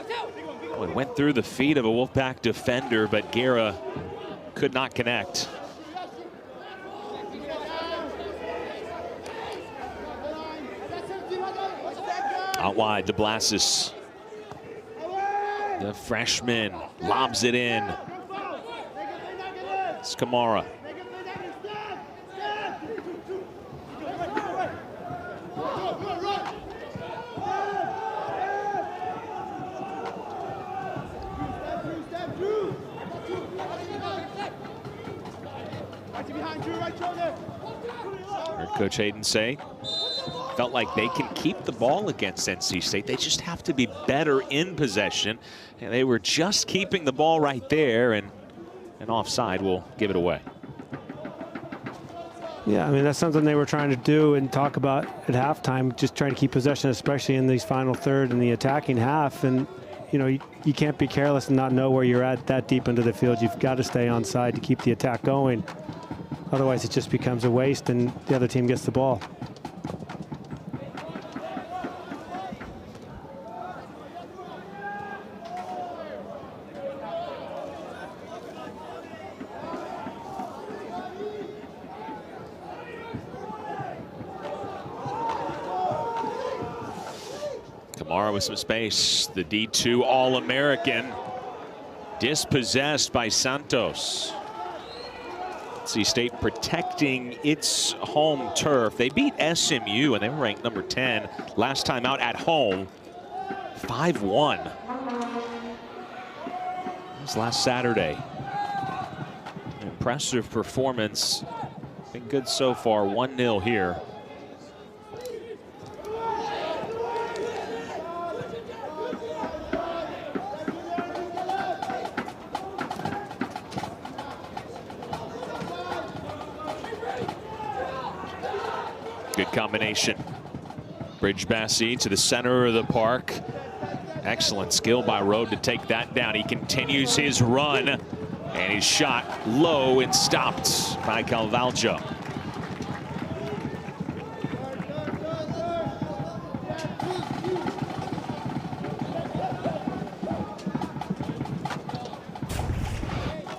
Oh, it went through the feet of a Wolfpack defender, but Guerra could not connect. Out wide, DeBlasis. The freshman lobs it in. It's Kamara. Coach Hayden say, felt like they can keep the ball against NC State. They just have to be better in possession. And they were just keeping the ball right there, and an offside will give it away. Yeah, I mean, that's something they were trying to do and talk about at halftime, just trying to keep possession, especially in these final third and the attacking half. And, you know, you can't be careless and not know where you're at that deep into the field. You've got to stay on side to keep the attack going. Otherwise, it just becomes a waste and the other team gets the ball. Kamara with some space. The D2 All-American dispossessed by Santos. NC State protecting its home turf. They beat SMU and they were ranked number 10 last time out at home. 5-1. That was last Saturday. An impressive performance. Been good so far. 1-0 here. Good combination. Bridge Bassi to the center of the park. Excellent skill by Rode to take that down. He continues his run, and he's shot low and stopped by Calvaljo.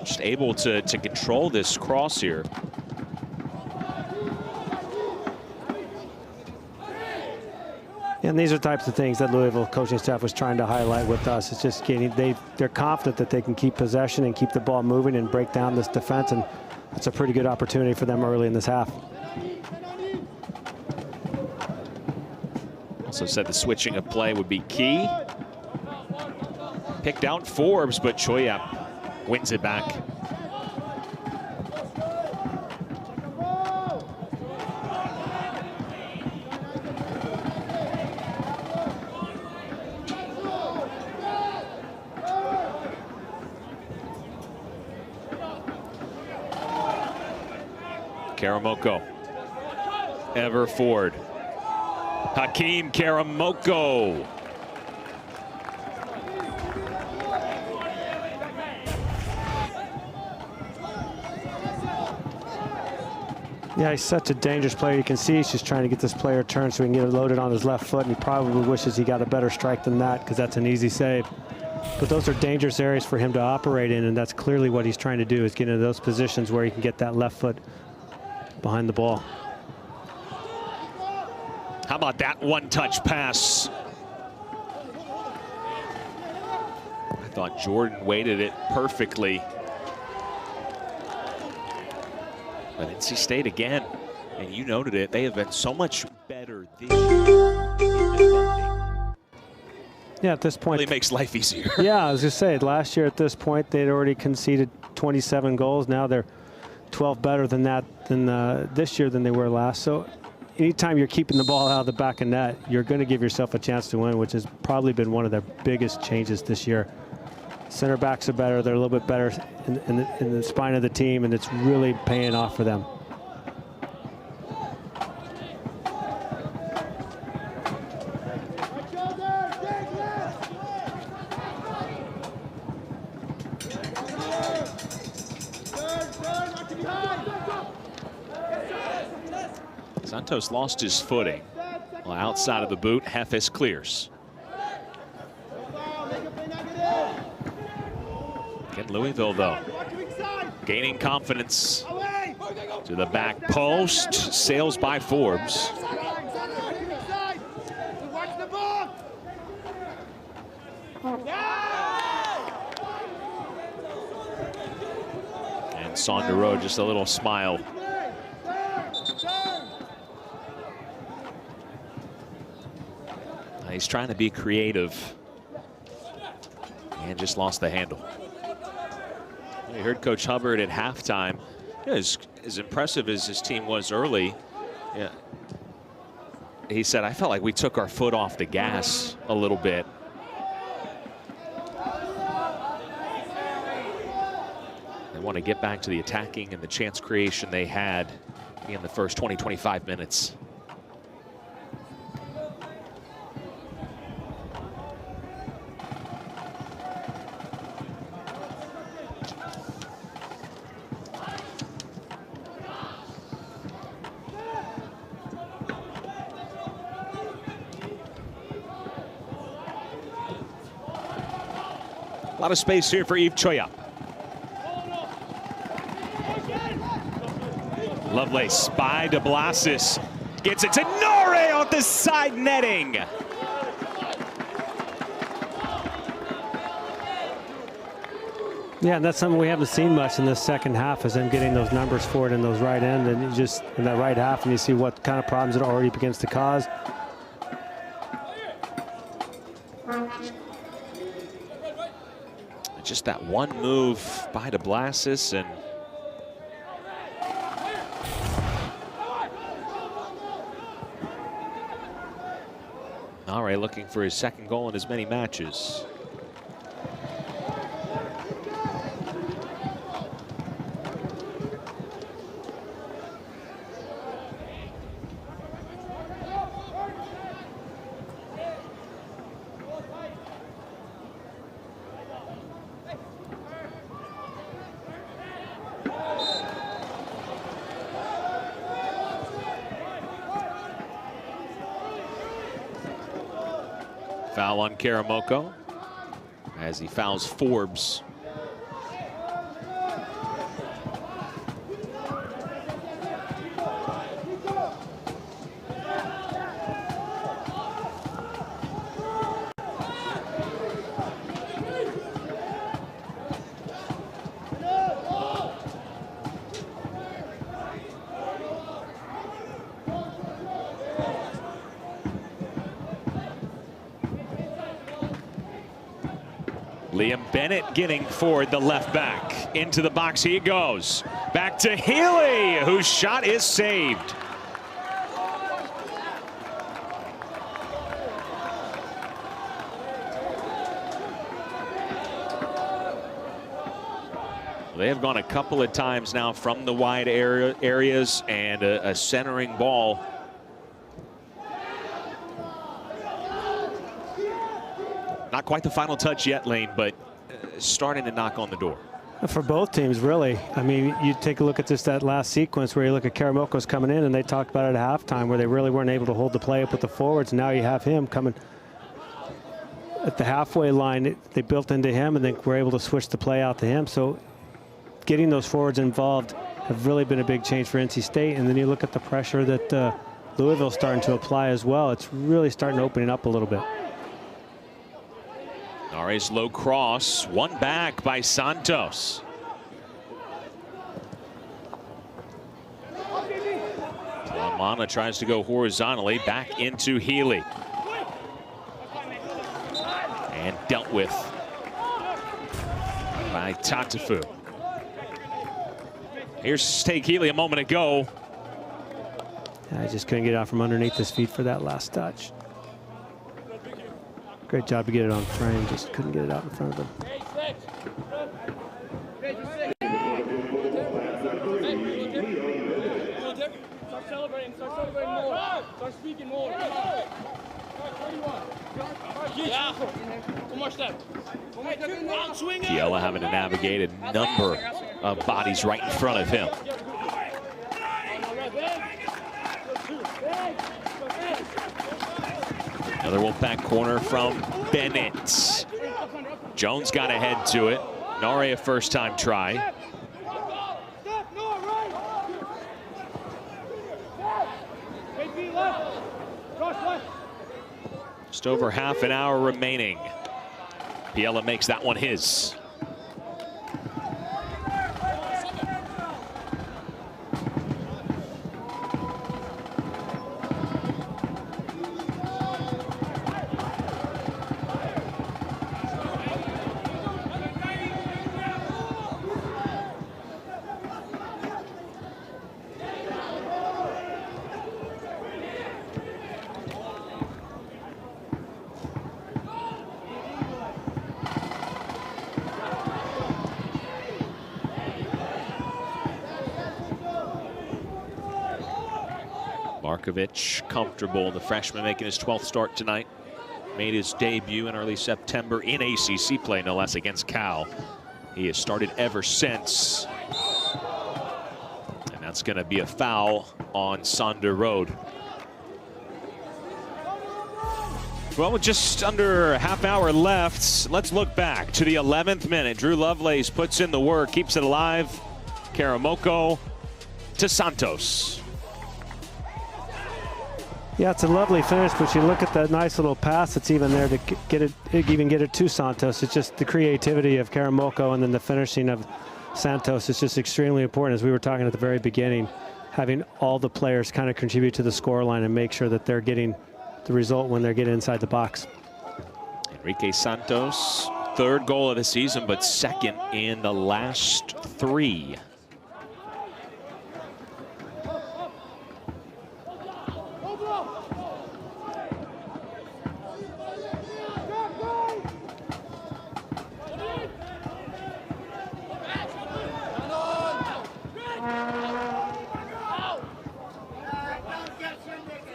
Just able to control this cross here. And these are types of things that Louisville coaching staff was trying to highlight with us. It's just getting, they're confident that they can keep possession and keep the ball moving and break down this defense, and that's a pretty good opportunity for them early in this half. Also said the switching of play would be key. Picked out Forbes, but Choyap wins it back. Karamoko, Everford, Hakeem Karamoko. Yeah, he's such a dangerous player. You can see he's just trying to get this player turned so he can get it loaded on his left foot, and he probably wishes he got a better strike than that because that's an easy save. But those are dangerous areas for him to operate in, and that's clearly what he's trying to do, is get into those positions where he can get that left foot behind the ball. How about that one-touch pass? I thought Jordan weighted it perfectly. But NC State again, and you noted it, they have been so much better this year in defending. Yeah, at this point. Really makes life easier. Yeah, I was just saying, last year at this point, they'd already conceded 27 goals. Now they're 12 better than that this year than they were last. So anytime you're keeping the ball out of the back of net, you're going to give yourself a chance to win, which has probably been one of their biggest changes this year. Center backs are better. They're a little bit better in the spine of the team, and it's really paying off for them. Santos lost his footing. Well, outside of the boot, Hefes clears. Again, Louisville, though, gaining confidence. To the back post, sails by Forbes. And Saundero, just a little smile. He's trying to be creative and just lost the handle. You heard Coach Hubbard at halftime. You know, as impressive as his team was early, Yeah. He said, I felt like we took our foot off the gas a little bit. They want to get back to the attacking and the chance creation they had in the first 20, 25 minutes. A lot of space here for Yves Choya. Lovelace by de Blasis. Gets it to Norrie on the side netting. Yeah, and that's something we haven't seen much in the second half, is them getting those numbers for it in those right end, and you just in that right half, and you see what kind of problems it already begins to cause. Just that one move by de Blasis, and Norrie looking for his second goal in as many matches. Foul on Karamoko as he fouls Forbes. Liam Bennett getting forward, the left back. Into the box he goes. Back to Healy, whose shot is saved. They have gone a couple of times now from the wide areas, and a centering ball. Not quite the final touch yet, Lane, but starting to knock on the door. For both teams, really. I mean, you take a look at that last sequence where you look at Karamoko's coming in, and they talked about it at halftime where they really weren't able to hold the play up with the forwards. Now you have him coming at the halfway line. They built into him, and then were able to switch the play out to him. So getting those forwards involved have really been a big change for NC State. And then you look at the pressure that Louisville's starting to apply as well. It's really starting to open up a little bit. Norrie's low cross, one back by Santos. Lamana tries to go horizontally back into Healy. And dealt with by Tatafu. Here's Take Healy a moment ago. I just couldn't get out from underneath his feet for that last touch. Great job to get it on frame, just couldn't get it out in front of him. Start celebrating more. Start speaking more. One more step. Fiala having to navigate a number of bodies right in front of him. Another Wolfpack corner from Bennett. Jones got ahead to it. Norrie a first-time try. Just over half an hour remaining. Piella makes that one his. Markovic comfortable. The freshman making his 12th start tonight. Made his debut in early September in ACC play, no less, against Cal. He has started ever since. And that's going to be a foul on Sander Road. Well, with just under a half hour left, let's look back to the 11th minute. Drew Lovelace puts in the work, keeps it alive. Karamoko to Santos. Yeah, it's a lovely finish, but you look at that nice little pass that's even there to get it to Santos. It's just the creativity of Karamoko, and then the finishing of Santos is just extremely important. As we were talking at the very beginning, having all the players kind of contribute to the scoreline and make sure that they're getting the result when they're getting inside the box. Enrique Santos, third goal of the season, but second in the last 3.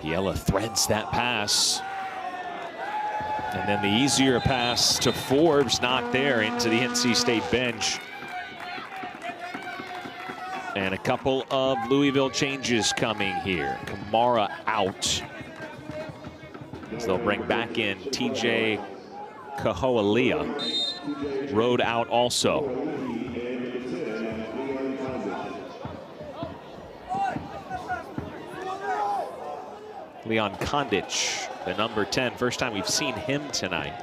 Yella threads that pass. And then the easier pass to Forbes, not there, into the NC State bench. And a couple of Louisville changes coming here. Kamara out. So they'll bring back in TJ Kahoalia. Road out also. Leon Kondic, the number 10. First time we've seen him tonight.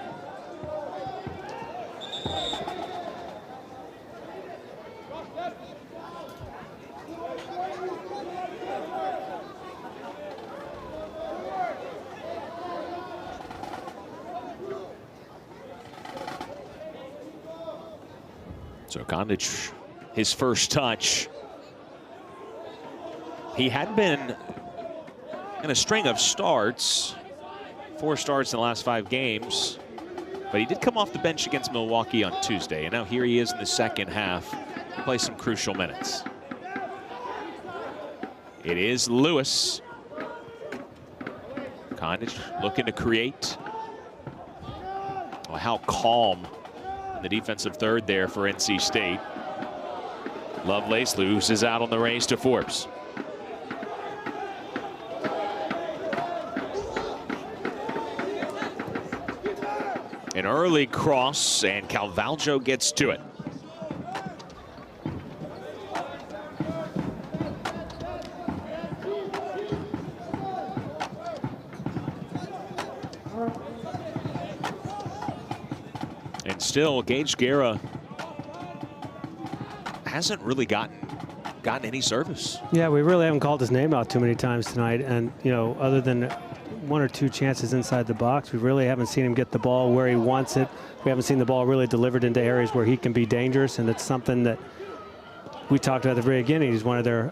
So Kondic, his first touch. He had been in a string of starts, 4 starts in the last 5 games, but he did come off the bench against Milwaukee on Tuesday, and now here he is in the second half to play some crucial minutes. It is Lewis. Kondic looking to create. Oh, how calm in the defensive third there for NC State. Lovelace loses out on the race to Forbes. An early cross, and Calvaljo gets to it. And still, Gage Guerra hasn't really gotten any service. Yeah, we really haven't called his name out too many times tonight, and you know, other than 1 or 2 chances inside the box, we really haven't seen him get the ball where he wants it. We haven't seen the ball really delivered into areas where he can be dangerous, and it's something that we talked about at the very beginning. He's one of their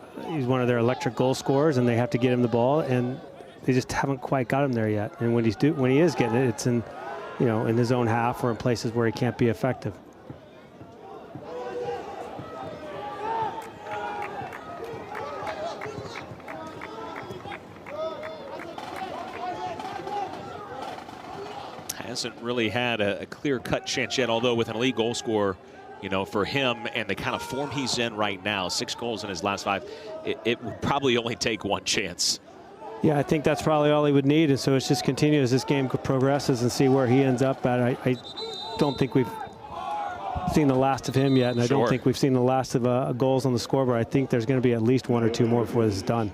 electric goal scorers, and they have to get him the ball, and they just haven't quite got him there yet. And when he is getting it, it's in, you know, in his own half or in places where he can't be effective. Hasn't really had a clear-cut chance yet, although with an elite goal scorer, you know, for him and the kind of form he's in right now, 6 goals in his last 5, it would probably only take 1 chance. Yeah, I think that's probably all he would need, and so it's just continue as this game progresses and see where he ends up at. I don't think we've seen the last of him yet, and I don't think we've seen the last of goals on the scoreboard. I think there's going to be at least 1 or 2 more before this is done.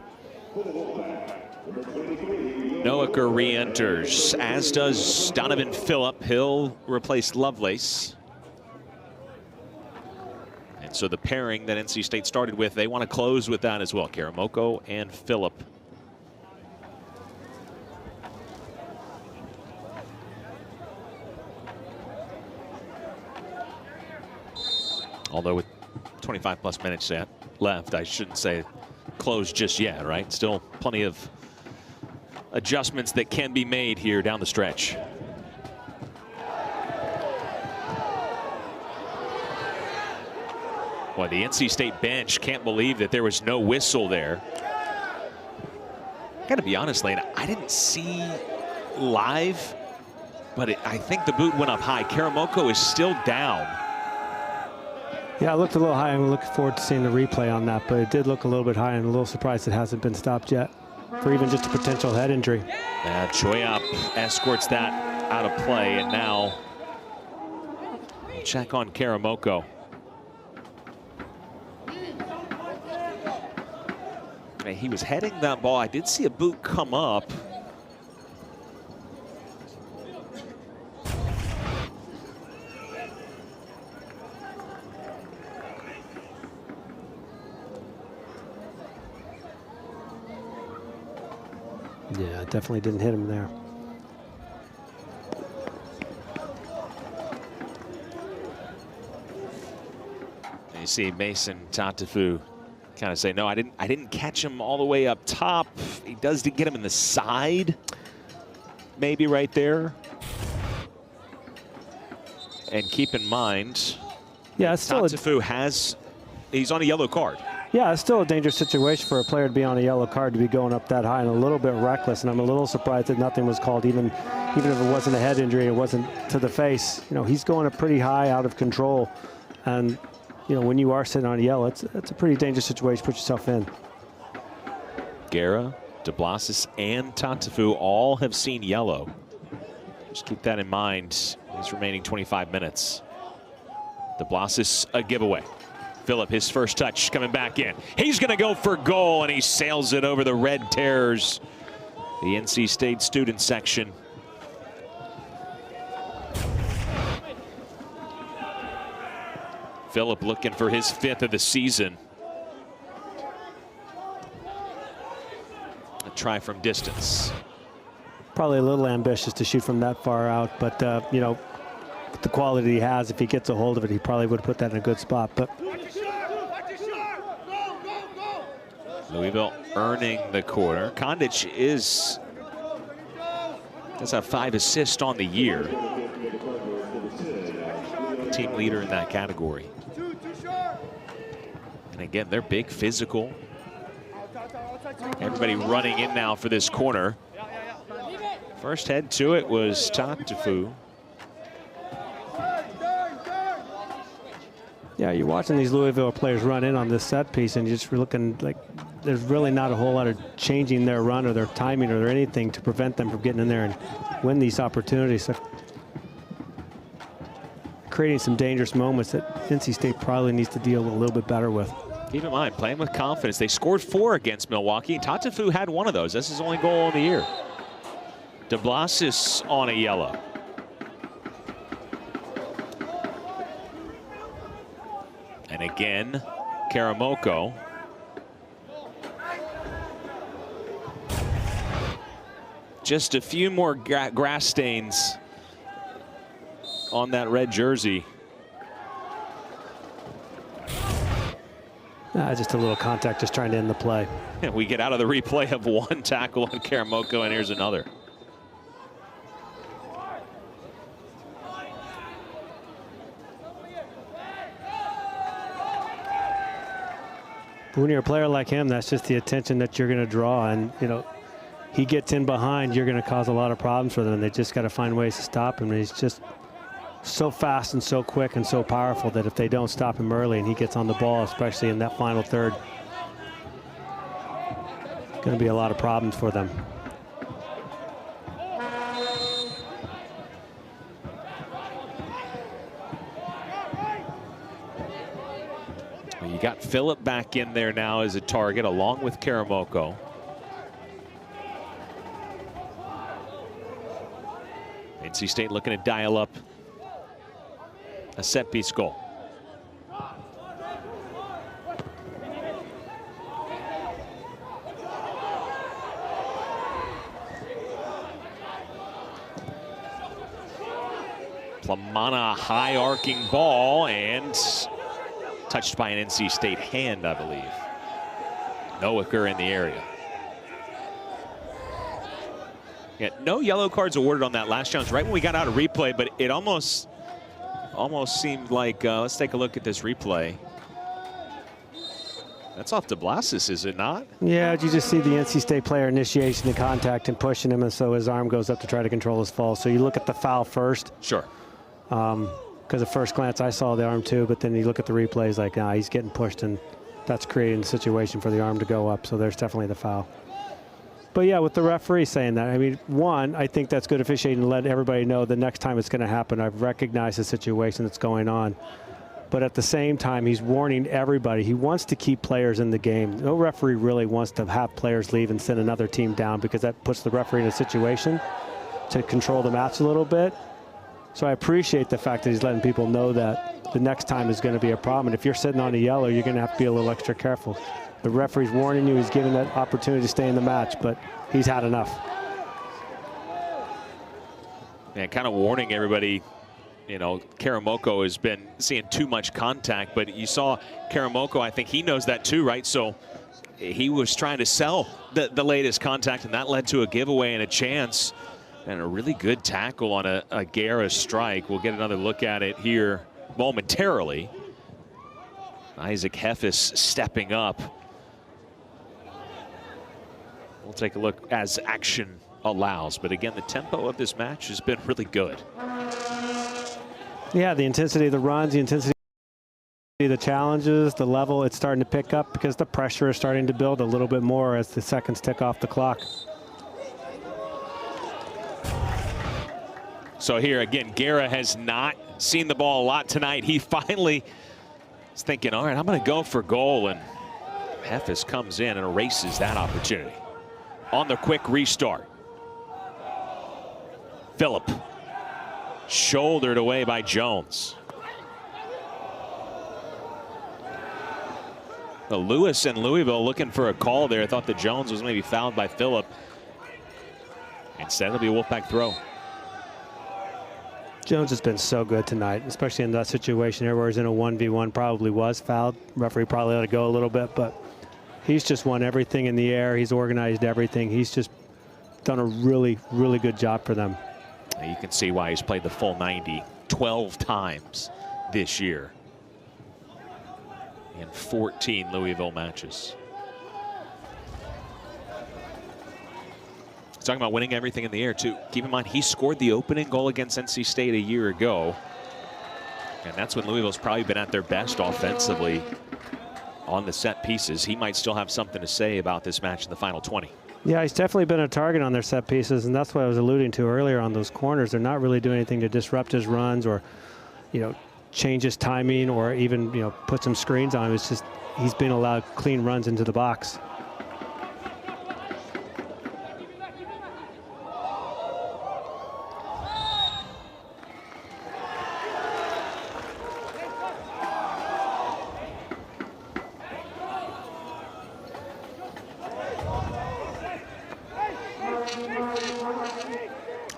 Noacker re-enters, as does Donovan Phillip. He'll replace Lovelace. And so the pairing that NC State started with, they want to close with that as well. Karamoko and Phillip. Although with 25+ minutes left, I shouldn't say close just yet, right? Still plenty of adjustments that can be made here down the stretch. Boy, the NC State bench can't believe that there was no whistle there. Got to be honest, Lane, I didn't see live, but I think the boot went up high. Karamoko is still down. Yeah, it looked a little high. I'm looking forward to seeing the replay on that, but it did look a little bit high, and a little surprised it hasn't been stopped yet for even just a potential head injury. Choyap escorts that out of play, and now check on Karamoko. He was heading that ball. I did see a boot come up. Yeah, it definitely didn't hit him there. You see Mason Tatafu kind of say, no, I didn't catch him all the way up top. He does get him in the side, maybe right there. And keep in mind, yeah, it's still Tatafu he's on a yellow card. Yeah, it's still a dangerous situation for a player to be on a yellow card, to be going up that high, and a little bit reckless. And I'm a little surprised that nothing was called, even if it wasn't a head injury, it wasn't to the face. You know, he's going up pretty high, out of control, and you know, when you are sitting on a yellow, it's a pretty dangerous situation to put yourself in. Guerra, DeBlasis, and Tatafu all have seen yellow. Just keep that in mind these remaining 25 minutes. DeBlasis, a giveaway. Phillip, his first touch coming back in. He's going to go for goal, and he sails it over the red terrors. The NC State student section. Phillip looking for his 5th of the season. A try from distance. Probably a little ambitious to shoot from that far out, but you know, with the quality he has, if he gets a hold of it, he probably would put that in a good spot. But Louisville earning the quarter. Kondic does have 5 assists on the year. Team leader in that category. And again, they're big, physical. Everybody running in now for this corner. First head to it was Tatafu. yeah, you're watching these Louisville players run in on this set piece, and you're just looking like there's really not a whole lot of changing their run or their timing or anything to prevent them from getting in there and win these opportunities. So creating some dangerous moments that NC State probably needs to deal a little bit better with. Keep in mind, playing with confidence. They scored 4 against Milwaukee. Tatafu had 1 of those. That's his only goal of the year. DeBlasis on a yellow. And again, Karamoko. Just a few more grass stains on that red jersey. Just a little contact, just trying to end the play. And we get out of the replay of 1 tackle on Karamoko, and here's another. When you're a player like him, that's just the attention that you're going to draw. And, you know, he gets in behind, you're going to cause a lot of problems for them. They just got to find ways to stop him. And he's just so fast and so quick and so powerful that if they don't stop him early and he gets on the ball, especially in that final third, going to be a lot of problems for them. You got Phillip back in there now as a target, along with Karamoko. NC State looking to dial up a set-piece goal. Plamana, high arcing ball, and touched by an NC State hand, I believe. Noaker in the area. Yeah, no yellow cards awarded on that last challenge right when we got out of replay, but it almost seemed like, let's take a look at this replay. That's off to Blasis, is it not? Yeah, you just see the NC State player initiation the contact and pushing him, and so his arm goes up to try to control his fall. So you look at the foul first. Sure. Because at first glance I saw the arm too, but then you look at the replays like, nah, he's getting pushed, and that's creating the situation for the arm to go up. So there's definitely the foul. But yeah, with the referee saying that, I mean, one, I think that's good officiating to let everybody know the next time it's going to happen. I've recognized the situation that's going on. But at the same time, he's warning everybody. He wants to keep players in the game. No referee really wants to have players leave and send another team down, because that puts the referee in a situation to control the match a little bit. So I appreciate the fact that he's letting people know that the next time is going to be a problem. And if you're sitting on a yellow, you're going to have to be a little extra careful. The referee's warning you. He's giving that opportunity to stay in the match, but he's had enough. And kind of warning everybody. You know, Karamoko has been seeing too much contact, but you saw Karamoko, I think he knows that too, right? So he was trying to sell the latest contact, and that led to a giveaway and a chance, and a really good tackle on a Guerra strike. We'll get another look at it here momentarily. Isaac Heffis stepping up. We'll take a look as action allows, but again, the tempo of this match has been really good. Yeah, the intensity of the runs, the intensity of the challenges, the level, it's starting to pick up because the pressure is starting to build a little bit more as the seconds tick off the clock. So here again, Guerra has not seen the ball a lot tonight. He finally is thinking, all right, I'm going to go for goal, and Heffis comes in and erases that opportunity. On the quick restart. Phillip. Shouldered away by Jones. Lewis and Louisville looking for a call there. I thought that Jones was maybe fouled by Phillip. Instead, it'll be a Wolfpack throw. Jones has been so good tonight, especially in that situation here where he's in a 1v1, probably was fouled. Referee probably let it go a little bit, but he's just won everything in the air. He's organized everything. He's just done a really, really good job for them. You can see why he's played the full 90 12 times this year in 14 Louisville matches. Talking about winning everything in the air too. Keep in mind, he scored the opening goal against NC State a year ago, and that's when Louisville's probably been at their best offensively on the set pieces. He might still have something to say about this match in the final 20. Yeah, he's definitely been a target on their set pieces, and that's what I was alluding to earlier on those corners. They're not really doing anything to disrupt his runs or, you know, change his timing or even, you know, put some screens on him. It's just he's been allowed clean runs into the box.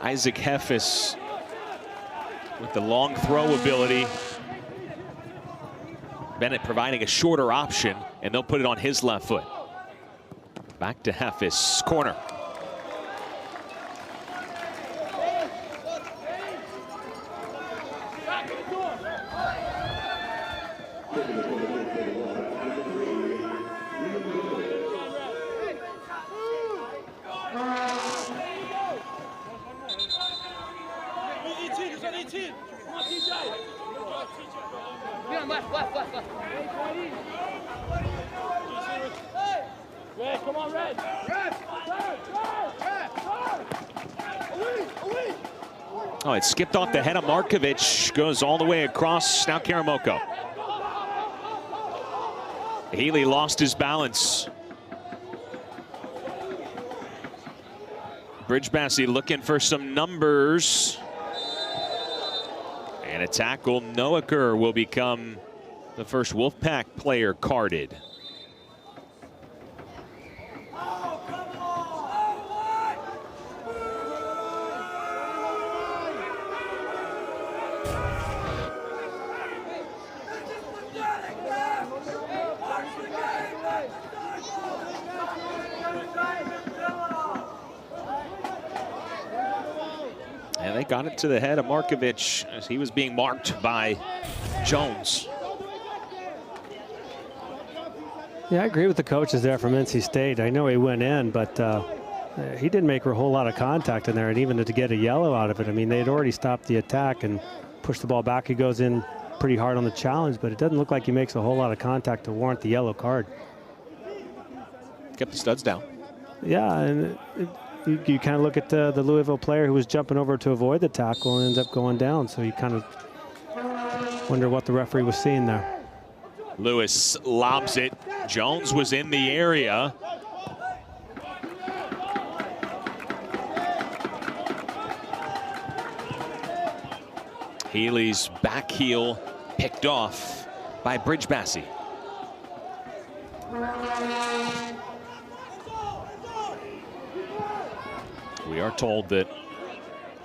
Isaac Heffis with the long throw ability. Bennett providing a shorter option, and they'll put it on his left foot. Back to Heffis, corner. Oh, it skipped off the head of Markovic, goes all the way across. Now Karamoko. Healy lost his balance. Bridgebassi looking for some numbers. And a tackle. Noaker will become the first Wolfpack player carded. And they got it to the head of Markovic as he was being marked by Jones. Yeah, I agree with the coaches there from NC State. I know he went in, but he didn't make a whole lot of contact in there, and even to get a yellow out of it. I mean, they'd already stopped the attack and pushed the ball back. He goes in pretty hard on the challenge, but it doesn't look like he makes a whole lot of contact to warrant the yellow card. Kept the studs down. Yeah, and you kind of look at the Louisville player who was jumping over to avoid the tackle and ends up going down. So you kind of wonder what the referee was seeing there. Lewis lobs it. Jones was in the area. Healy's back heel picked off by Bridgebassie. We are told that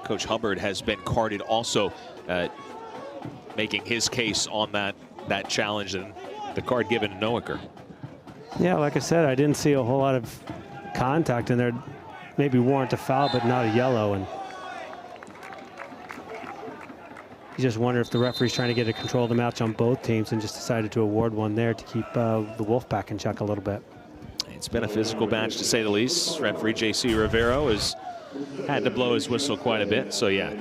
Coach Hubbard has been carded also, making his case on that challenge, and the card given to Noaker. Yeah, like I said, I didn't see a whole lot of contact in there. Maybe warrant a foul, but not a yellow. And you just wonder if the referee's trying to get a control of the match on both teams and just decided to award one there to keep the Wolfpack in check a little bit. It's been a physical match, to say the least. Referee J.C. Rivero has had to blow his whistle quite a bit. So, yeah,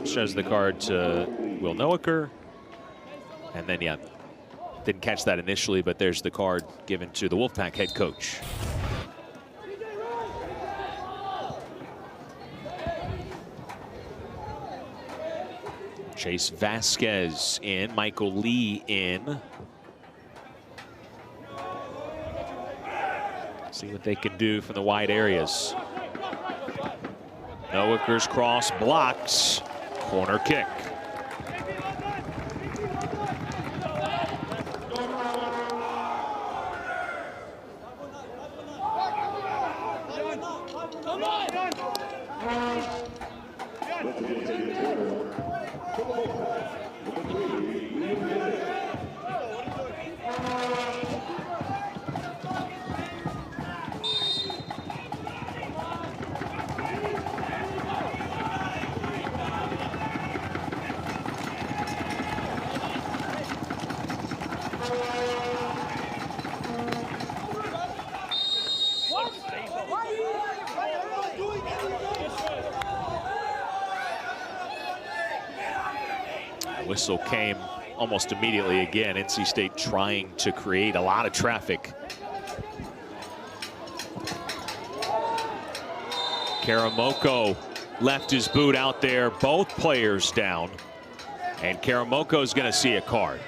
shows the card to Will Noaker. And then, yeah, didn't catch that initially, but there's the card given to the Wolfpack head coach. Chase Vasquez in, Michael Lee in. See what they can do from the wide areas. Noaker's cross blocks. Corner kick. Whistle came almost immediately again. NC State trying to create a lot of traffic. Karamoko left his boot out there, both players down, and Karamoko's going to see a card.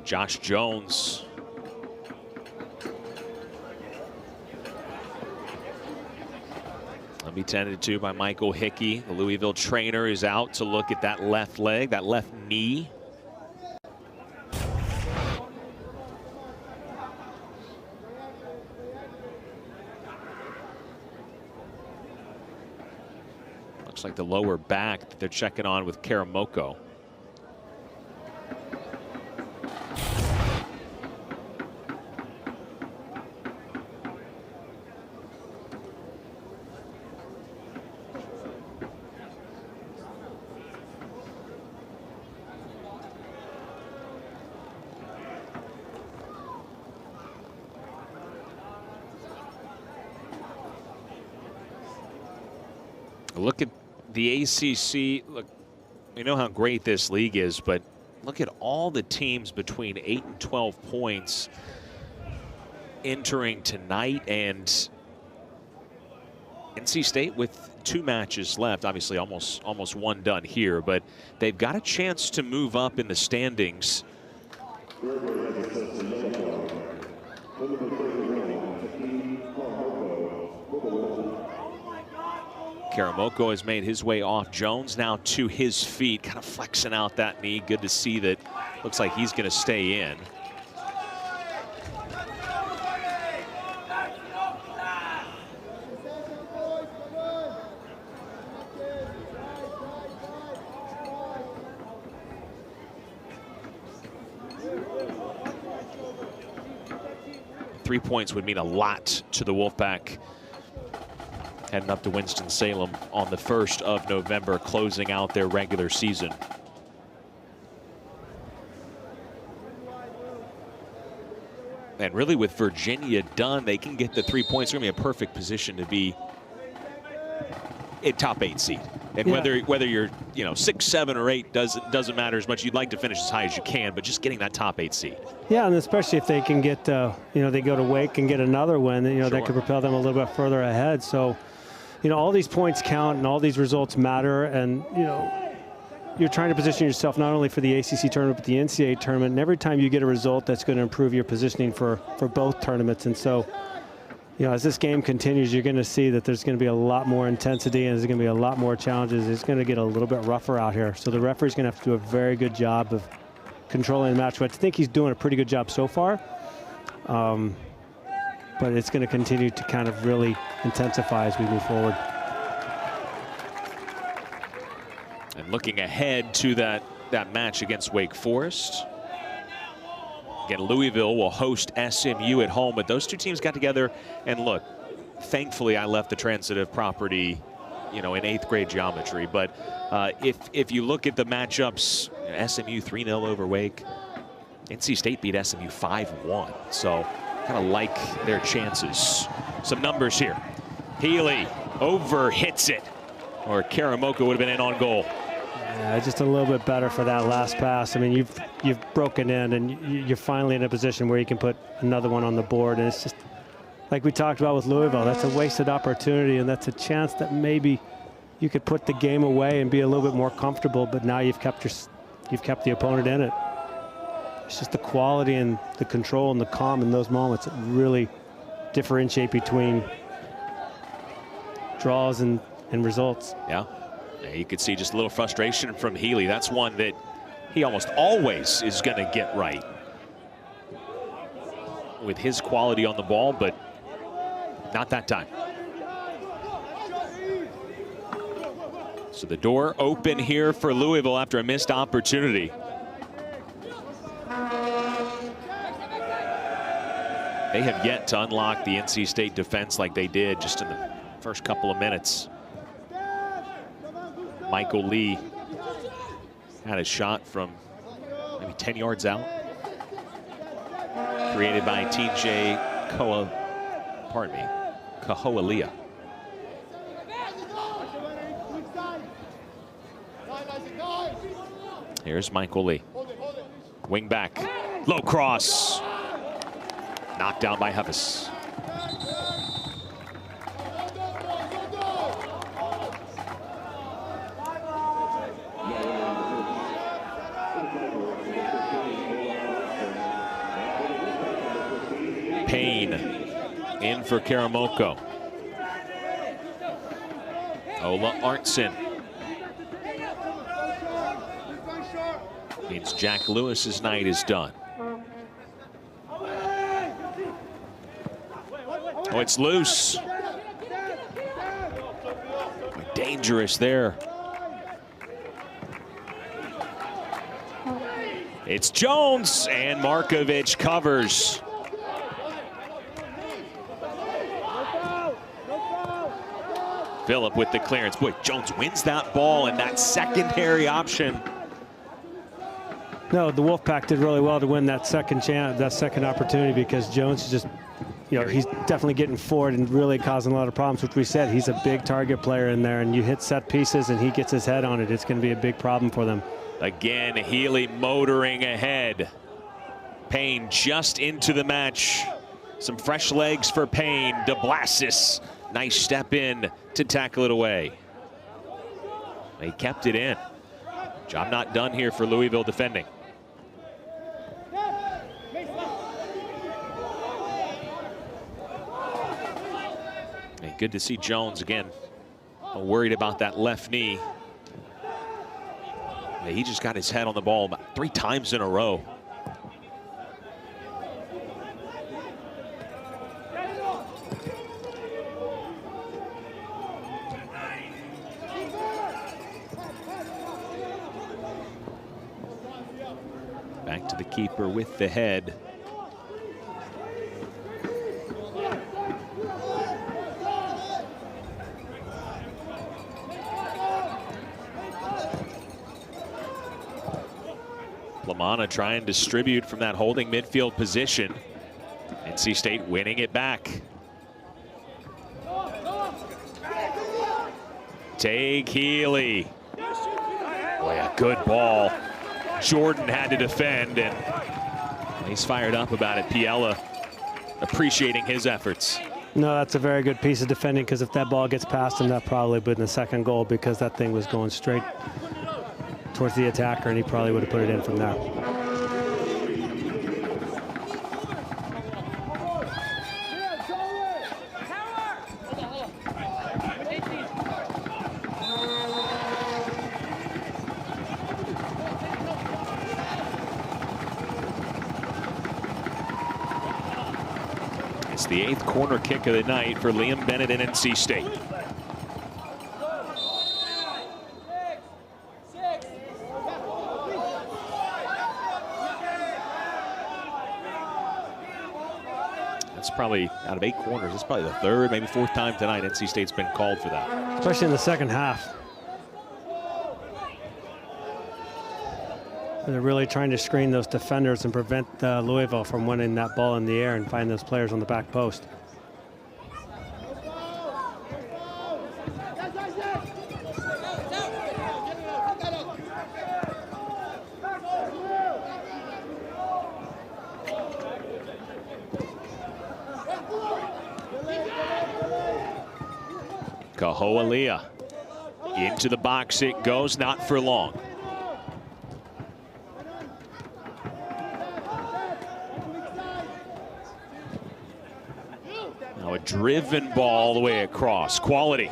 Josh Jones. Will be tended to by Michael Hickey. The Louisville trainer is out to look at that left leg, that left knee. Looks like the lower back that they're checking on with Karamoko. Look at the ACC. Look, you know how great this league is, but look at all the teams between 8 and 12 points entering tonight, and NC State with 2 matches left, obviously almost one done here, but they've got a chance to move up in the standings. Karamoko has made his way off Jones, now to his feet, kind of flexing out that knee. Good to see that. Looks like he's going to stay in. 3 points would mean a lot to the Wolfpack heading up to Winston-Salem on the 1st of November, closing out their regular season. And really, with Virginia done, they can get the 3 points. They're going to be in a perfect position to be a top 8 seed. And whether you're 6, 7, or 8 doesn't matter as much. You'd like to finish as high as you can, but just getting that top 8 seed. Yeah, and especially if they can get they go to Wake and get another win, that could propel them a little bit further ahead. So, all these points count and all these results matter, and you're trying to position yourself not only for the ACC tournament, but the NCAA tournament. And every time you get a result, that's going to improve your positioning for both tournaments. And so, as this game continues, you're going to see that there's going to be a lot more intensity and there's going to be a lot more challenges. It's going to get a little bit rougher out here. So the referee's going to have to do a very good job of controlling the match. But I think he's doing a pretty good job so far. But it's going to continue to kind of really intensify as we move forward. And looking ahead to that match against Wake Forest. Again, Louisville will host SMU at home, but those two teams got together, and look, thankfully I left the transitive property, in 8th grade geometry. But if you look at the matchups, SMU 3-0 over Wake, NC State beat SMU 5-1. So kind of like their chances. Some numbers here. Healy over hits it, or Karamoko would have been in on goal. Yeah, just a little bit better for that last pass. I mean, you've broken in, and you're finally in a position where you can put another one on the board. And it's just like we talked about with Louisville. That's a wasted opportunity, and that's a chance that maybe you could put the game away and be a little bit more comfortable. But now you've kept the opponent in it. It's just the quality and the control and the calm in those moments that really differentiate between draws and results. Yeah. You could see just a little frustration from Healy. That's one that he almost always is going to get right with his quality on the ball, but not that time. So the door open here for Louisville after a missed opportunity. They have yet to unlock the NC State defense like they did just in the first couple of minutes. Michael Lee had a shot from maybe 10 yards out. Created by TJ Kahoalia. Here's Michael Lee. Wing back. Low cross. Knocked down by Hubbis. Payne in for Karamoko. Ola Arntzen. Means Jack Lewis's night is done. Oh, it's loose. Dangerous there. It's Jones, and Markovich covers. Phillip with the clearance. Boy, Jones wins that ball, and that secondary option. No, the Wolfpack did really well to win that second chance, that second opportunity, because Jones is just, he's definitely getting forward and really causing a lot of problems, which we said he's a big target player in there, and you hit set pieces and he gets his head on it, it's going to be a big problem for them. Again, Healy motoring ahead. Payne just into the match. Some fresh legs for Payne. DeBlasis, nice step in to tackle it away. They kept it in. Job not done here for Louisville defending. And good to see Jones again. Worried about that left knee. He just got his head on the ball about 3 times in a row. Back to the keeper with the head. Lamanna trying to distribute from that holding midfield position. NC State winning it back. Take Healy. Boy, a good ball. Jordan had to defend, and he's fired up about it. Piella appreciating his efforts. No, that's a very good piece of defending, because if that ball gets past him, that probably would have been the second goal, because that thing was going straight towards the attacker, and he probably would have put it in from there. It's the 8th corner kick of the night for Liam Bennett and NC State. That's probably, out of 8 corners, it's probably the 3rd, maybe 4th time tonight NC State's been called for that. Especially in the second half. They're really trying to screen those defenders and prevent Louisville from winning that ball in the air and find those players on the back post. Kaho'alia into the box it goes, not for long. Now a driven ball all the way across. Quality.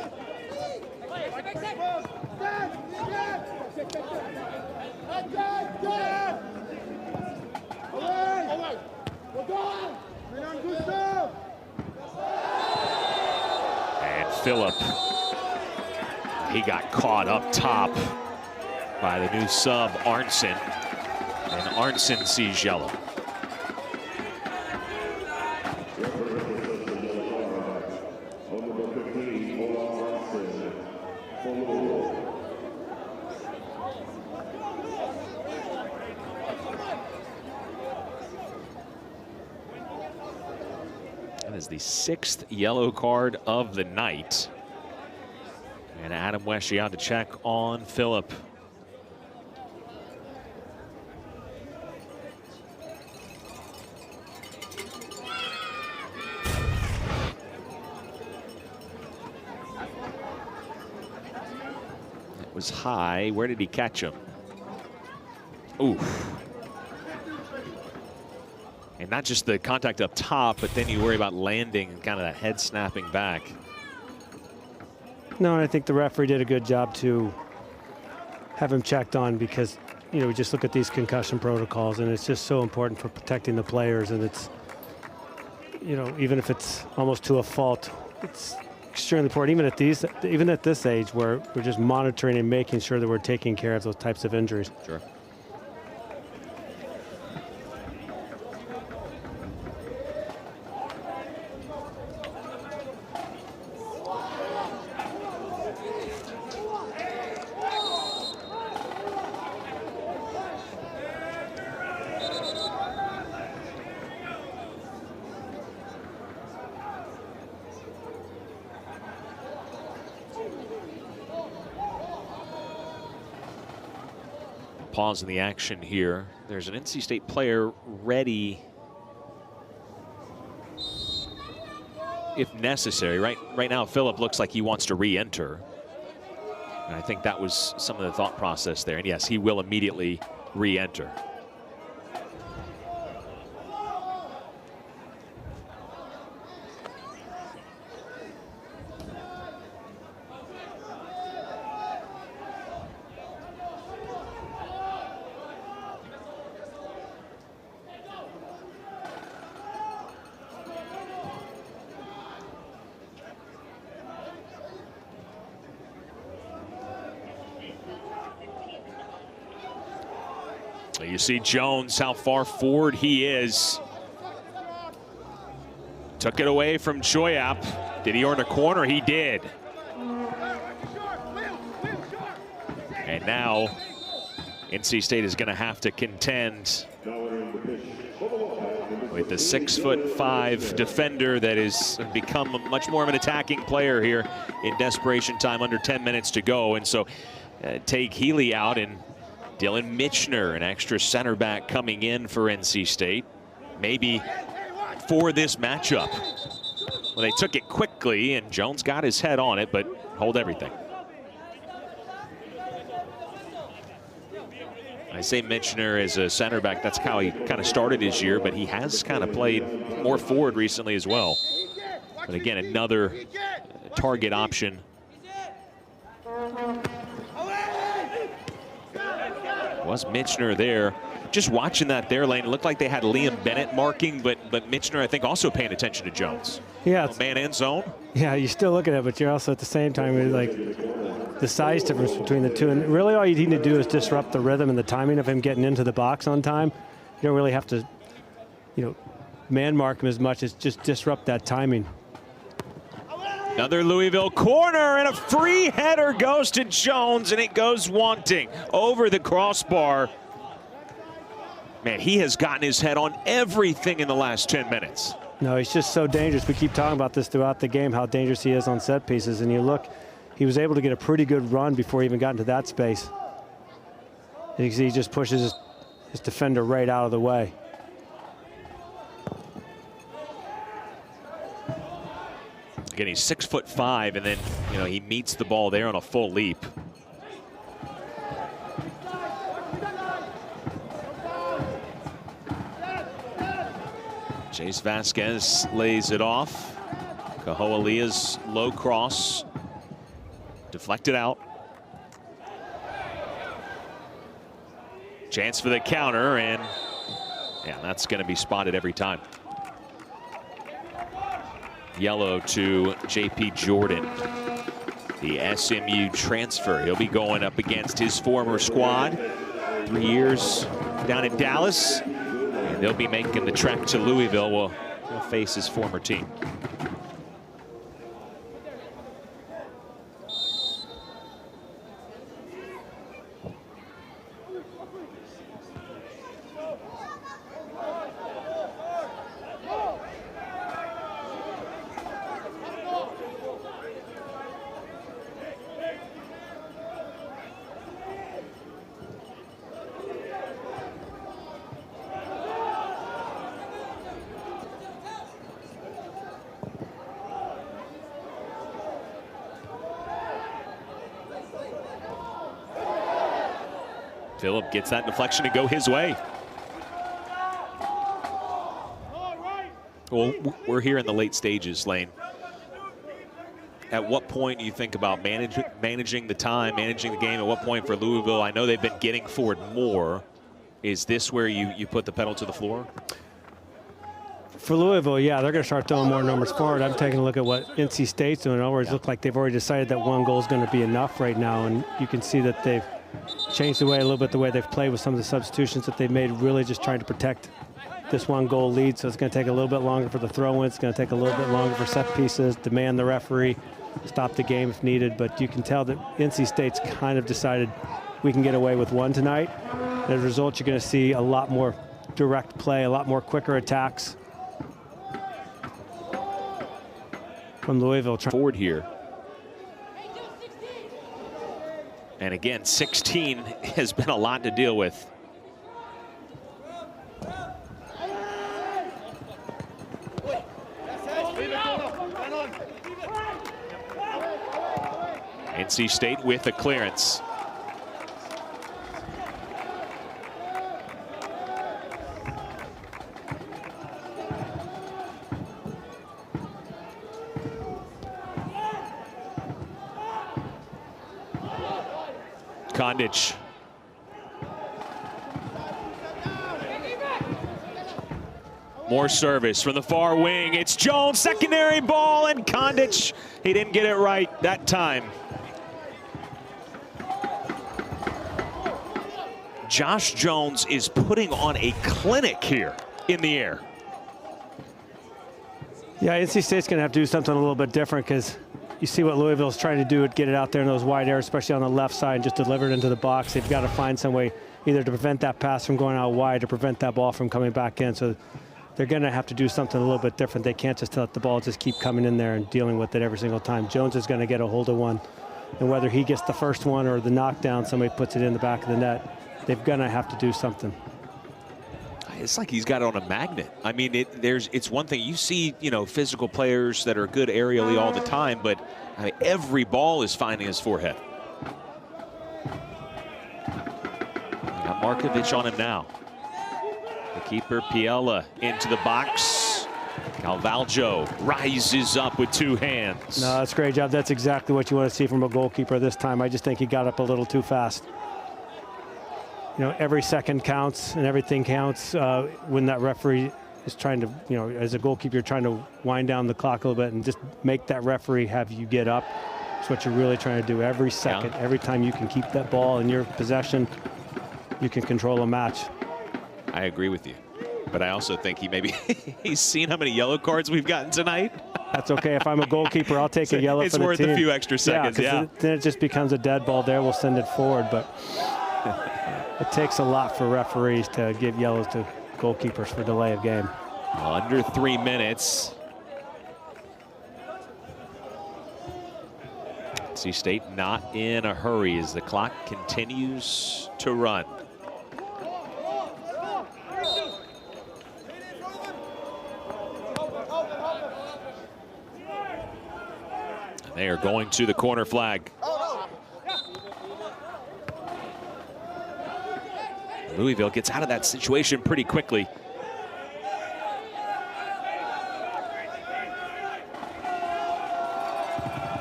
And Phillip, he got caught up top by the new sub Arntzen, and Arntzen sees yellow. That is the 6th yellow card of the night. And Adam Weshy out to check on Phillip. It was high. Where did he catch him? Oof. And not just the contact up top, but then you worry about landing and kind of that head snapping back. No, and I think the referee did a good job to have him checked on, because, you know, we just look at these concussion protocols, and it's just so important for protecting the players. And it's, you know, even if it's almost to a fault, it's extremely important. Even at this age, where we're just monitoring and making sure that we're taking care of those types of injuries. Sure. Pause in the action here. There's an NC State player ready if necessary. Right now, Phillip looks like he wants to re-enter. And I think that was some of the thought process there. And yes, he will immediately re-enter. You see Jones, how far forward he is. Took it away from Choyap. Did he earn a corner? He did. And now NC State is going to have to contend with the 6'5" defender that has become much more of an attacking player here in desperation time, under 10 minutes to go. And so take Healy out and Dylan Michener, an extra center back coming in for NC State, maybe for this matchup. Well, they took it quickly and Jones got his head on it, but hold everything. I say Michener as a center back, that's how he kind of started his year, but he has kind of played more forward recently as well. But again, another target option. Was Michener there? Just watching that there, Lane, it looked like they had Liam Bennett marking, but Michener, I think, also paying attention to Jones. Yeah. Man and zone. Yeah, you still look at it, but you're also at the same time, like, the size difference between the two. And really all you need to do is disrupt the rhythm and the timing of him getting into the box on time. You don't really have to, man mark him as much as just disrupt that timing. Another Louisville corner, and a free header goes to Jones, and it goes wanting over the crossbar. Man, he has gotten his head on everything in the last 10 minutes. No, he's just so dangerous. We keep talking about this throughout the game, how dangerous he is on set pieces. And you look, he was able to get a pretty good run before he even got into that space. You can see he just pushes his defender right out of the way. Again, he's 6'5", and then, he meets the ball there on a full leap. Chase Vasquez lays it off. Kaho'alia's low cross. Deflected out. Chance for the counter, and yeah, that's going to be spotted every time. Yellow to J.P. Jordan, the SMU transfer. He'll be going up against his former squad. 3 years down in Dallas, and they'll be making the trek to Louisville. Well, he'll face his former team. Phillip gets that deflection to go his way. Well, we're here in the late stages, Lane. At what point do you think about managing the time, managing the game? At what point for Louisville? I know they've been getting forward more. Is this where you put the pedal to the floor? For Louisville, yeah, they're going to start throwing more numbers forward. I'm taking a look at what NC State's doing. In other words, look like they've already decided that one goal is going to be enough right now, and you can see that they've changed a little bit the way they've played with some of the substitutions that they've made, really just trying to protect this one goal lead. So it's going to take a little bit longer for the throw-in. It's going to take a little bit longer for set pieces, demand the referee, stop the game if needed. But you can tell that NC State's kind of decided we can get away with one tonight. As a result, you're going to see a lot more direct play, a lot more quicker attacks from Louisville. Forward here. And again, 16 has been a lot to deal with. NC State with a clearance. Kondic. More service from the far wing. It's Jones, secondary ball, and Kondic, he didn't get it right that time. Josh Jones is putting on a clinic here in the air. Yeah, NC State's going to have to do something a little bit different, because you see what Louisville's trying to do, get it out there in those wide areas, especially on the left side, and just deliver it into the box. They've got to find some way either to prevent that pass from going out wide or prevent that ball from coming back in. So they're going to have to do something a little bit different. They can't just let the ball just keep coming in there and dealing with it every single time. Jones is going to get a hold of one. And whether he gets the first one or the knockdown, somebody puts it in the back of the net, they're going to have to do something. It's like he's got it on a magnet. I mean, it's one thing. You see, you know, physical players that are good aerially all the time, but I mean, every ball is finding his forehead. Got Markovic on him now. The keeper, Piella, into the box. Calvaljo rises up with 2 hands. No, that's a great job. That's exactly what you want to see from a goalkeeper this time. I just think he got up a little too fast. You know, every second counts and everything counts when that referee is trying to, you know, as a goalkeeper, you're trying to wind down the clock a little bit and just make that referee have you get up. That's what you're really trying to do every second. Yeah. Every time you can keep that ball in your possession, you can control a match. I agree with you. But I also think he's seen how many yellow cards we've gotten tonight. That's okay. If I'm a goalkeeper, I'll take a yellow for the team. It's worth a few extra seconds, yeah. Then it just becomes a dead ball there. We'll send it forward. But it takes a lot for referees to give yellows to goalkeepers for delay of game. Under 3 minutes. NC State not in a hurry as the clock continues to run. They are going to the corner flag. Louisville gets out of that situation pretty quickly.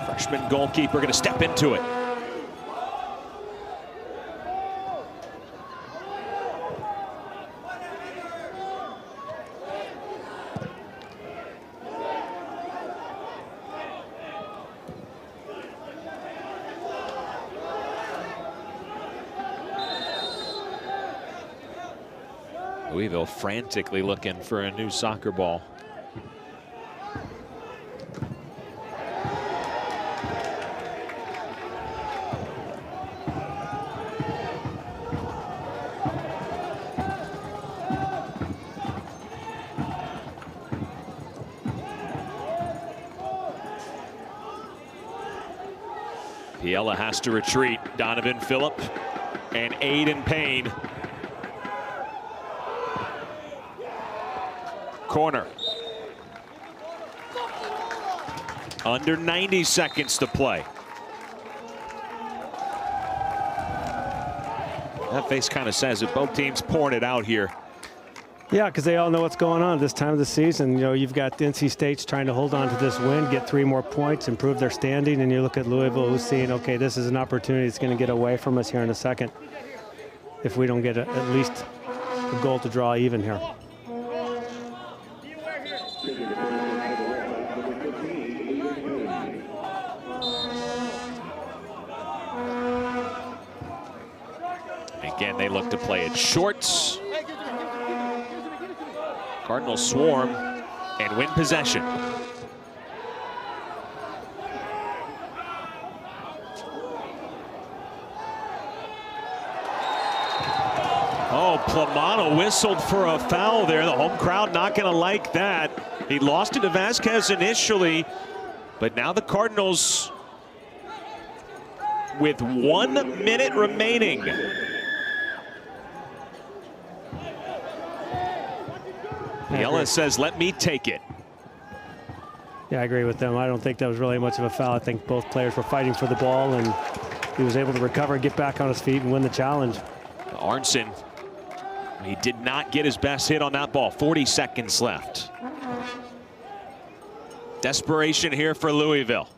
Freshman goalkeeper going to step into it. Louisville frantically looking for a new soccer ball. Piella has to retreat. Donovan Phillip and Aiden Payne. Corner. Under 90 seconds to play. That face kind of says it. Both teams pouring it out here. Yeah, because they all know what's going on this time of the season. You know, you've got NC State's trying to hold on to this win, get 3 more points, improve their standing, and you look at Louisville who's seeing, okay, this is an opportunity that's going to get away from us here in a second if we don't get at least a goal to draw even here. Again, they look to play it short. Cardinals swarm and win possession. Oh, Plamano whistled for a foul there. The home crowd not going to like that. He lost it to Vasquez initially, but now the Cardinals with 1 minute remaining. Piella says, let me take it. Yeah, I agree with them. I don't think that was really much of a foul. I think both players were fighting for the ball, and he was able to recover, get back on his feet, and win the challenge. Arnson, he did not get his best hit on that ball. 40 seconds left. Desperation here for Louisville.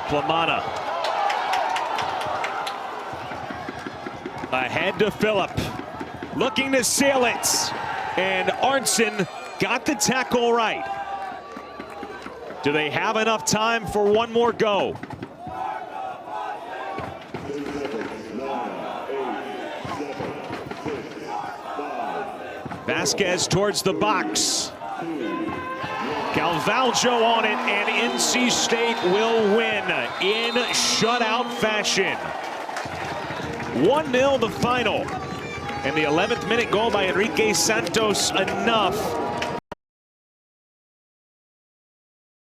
Plamana. Ahead to Phillip, looking to seal it, and Arnson got the tackle right. Do they have enough time for one more go? Vasquez towards the box. Galvaljo on it, and NC State will win in shutout fashion. 1-0 the final. And the 11th minute goal by Enrique Santos enough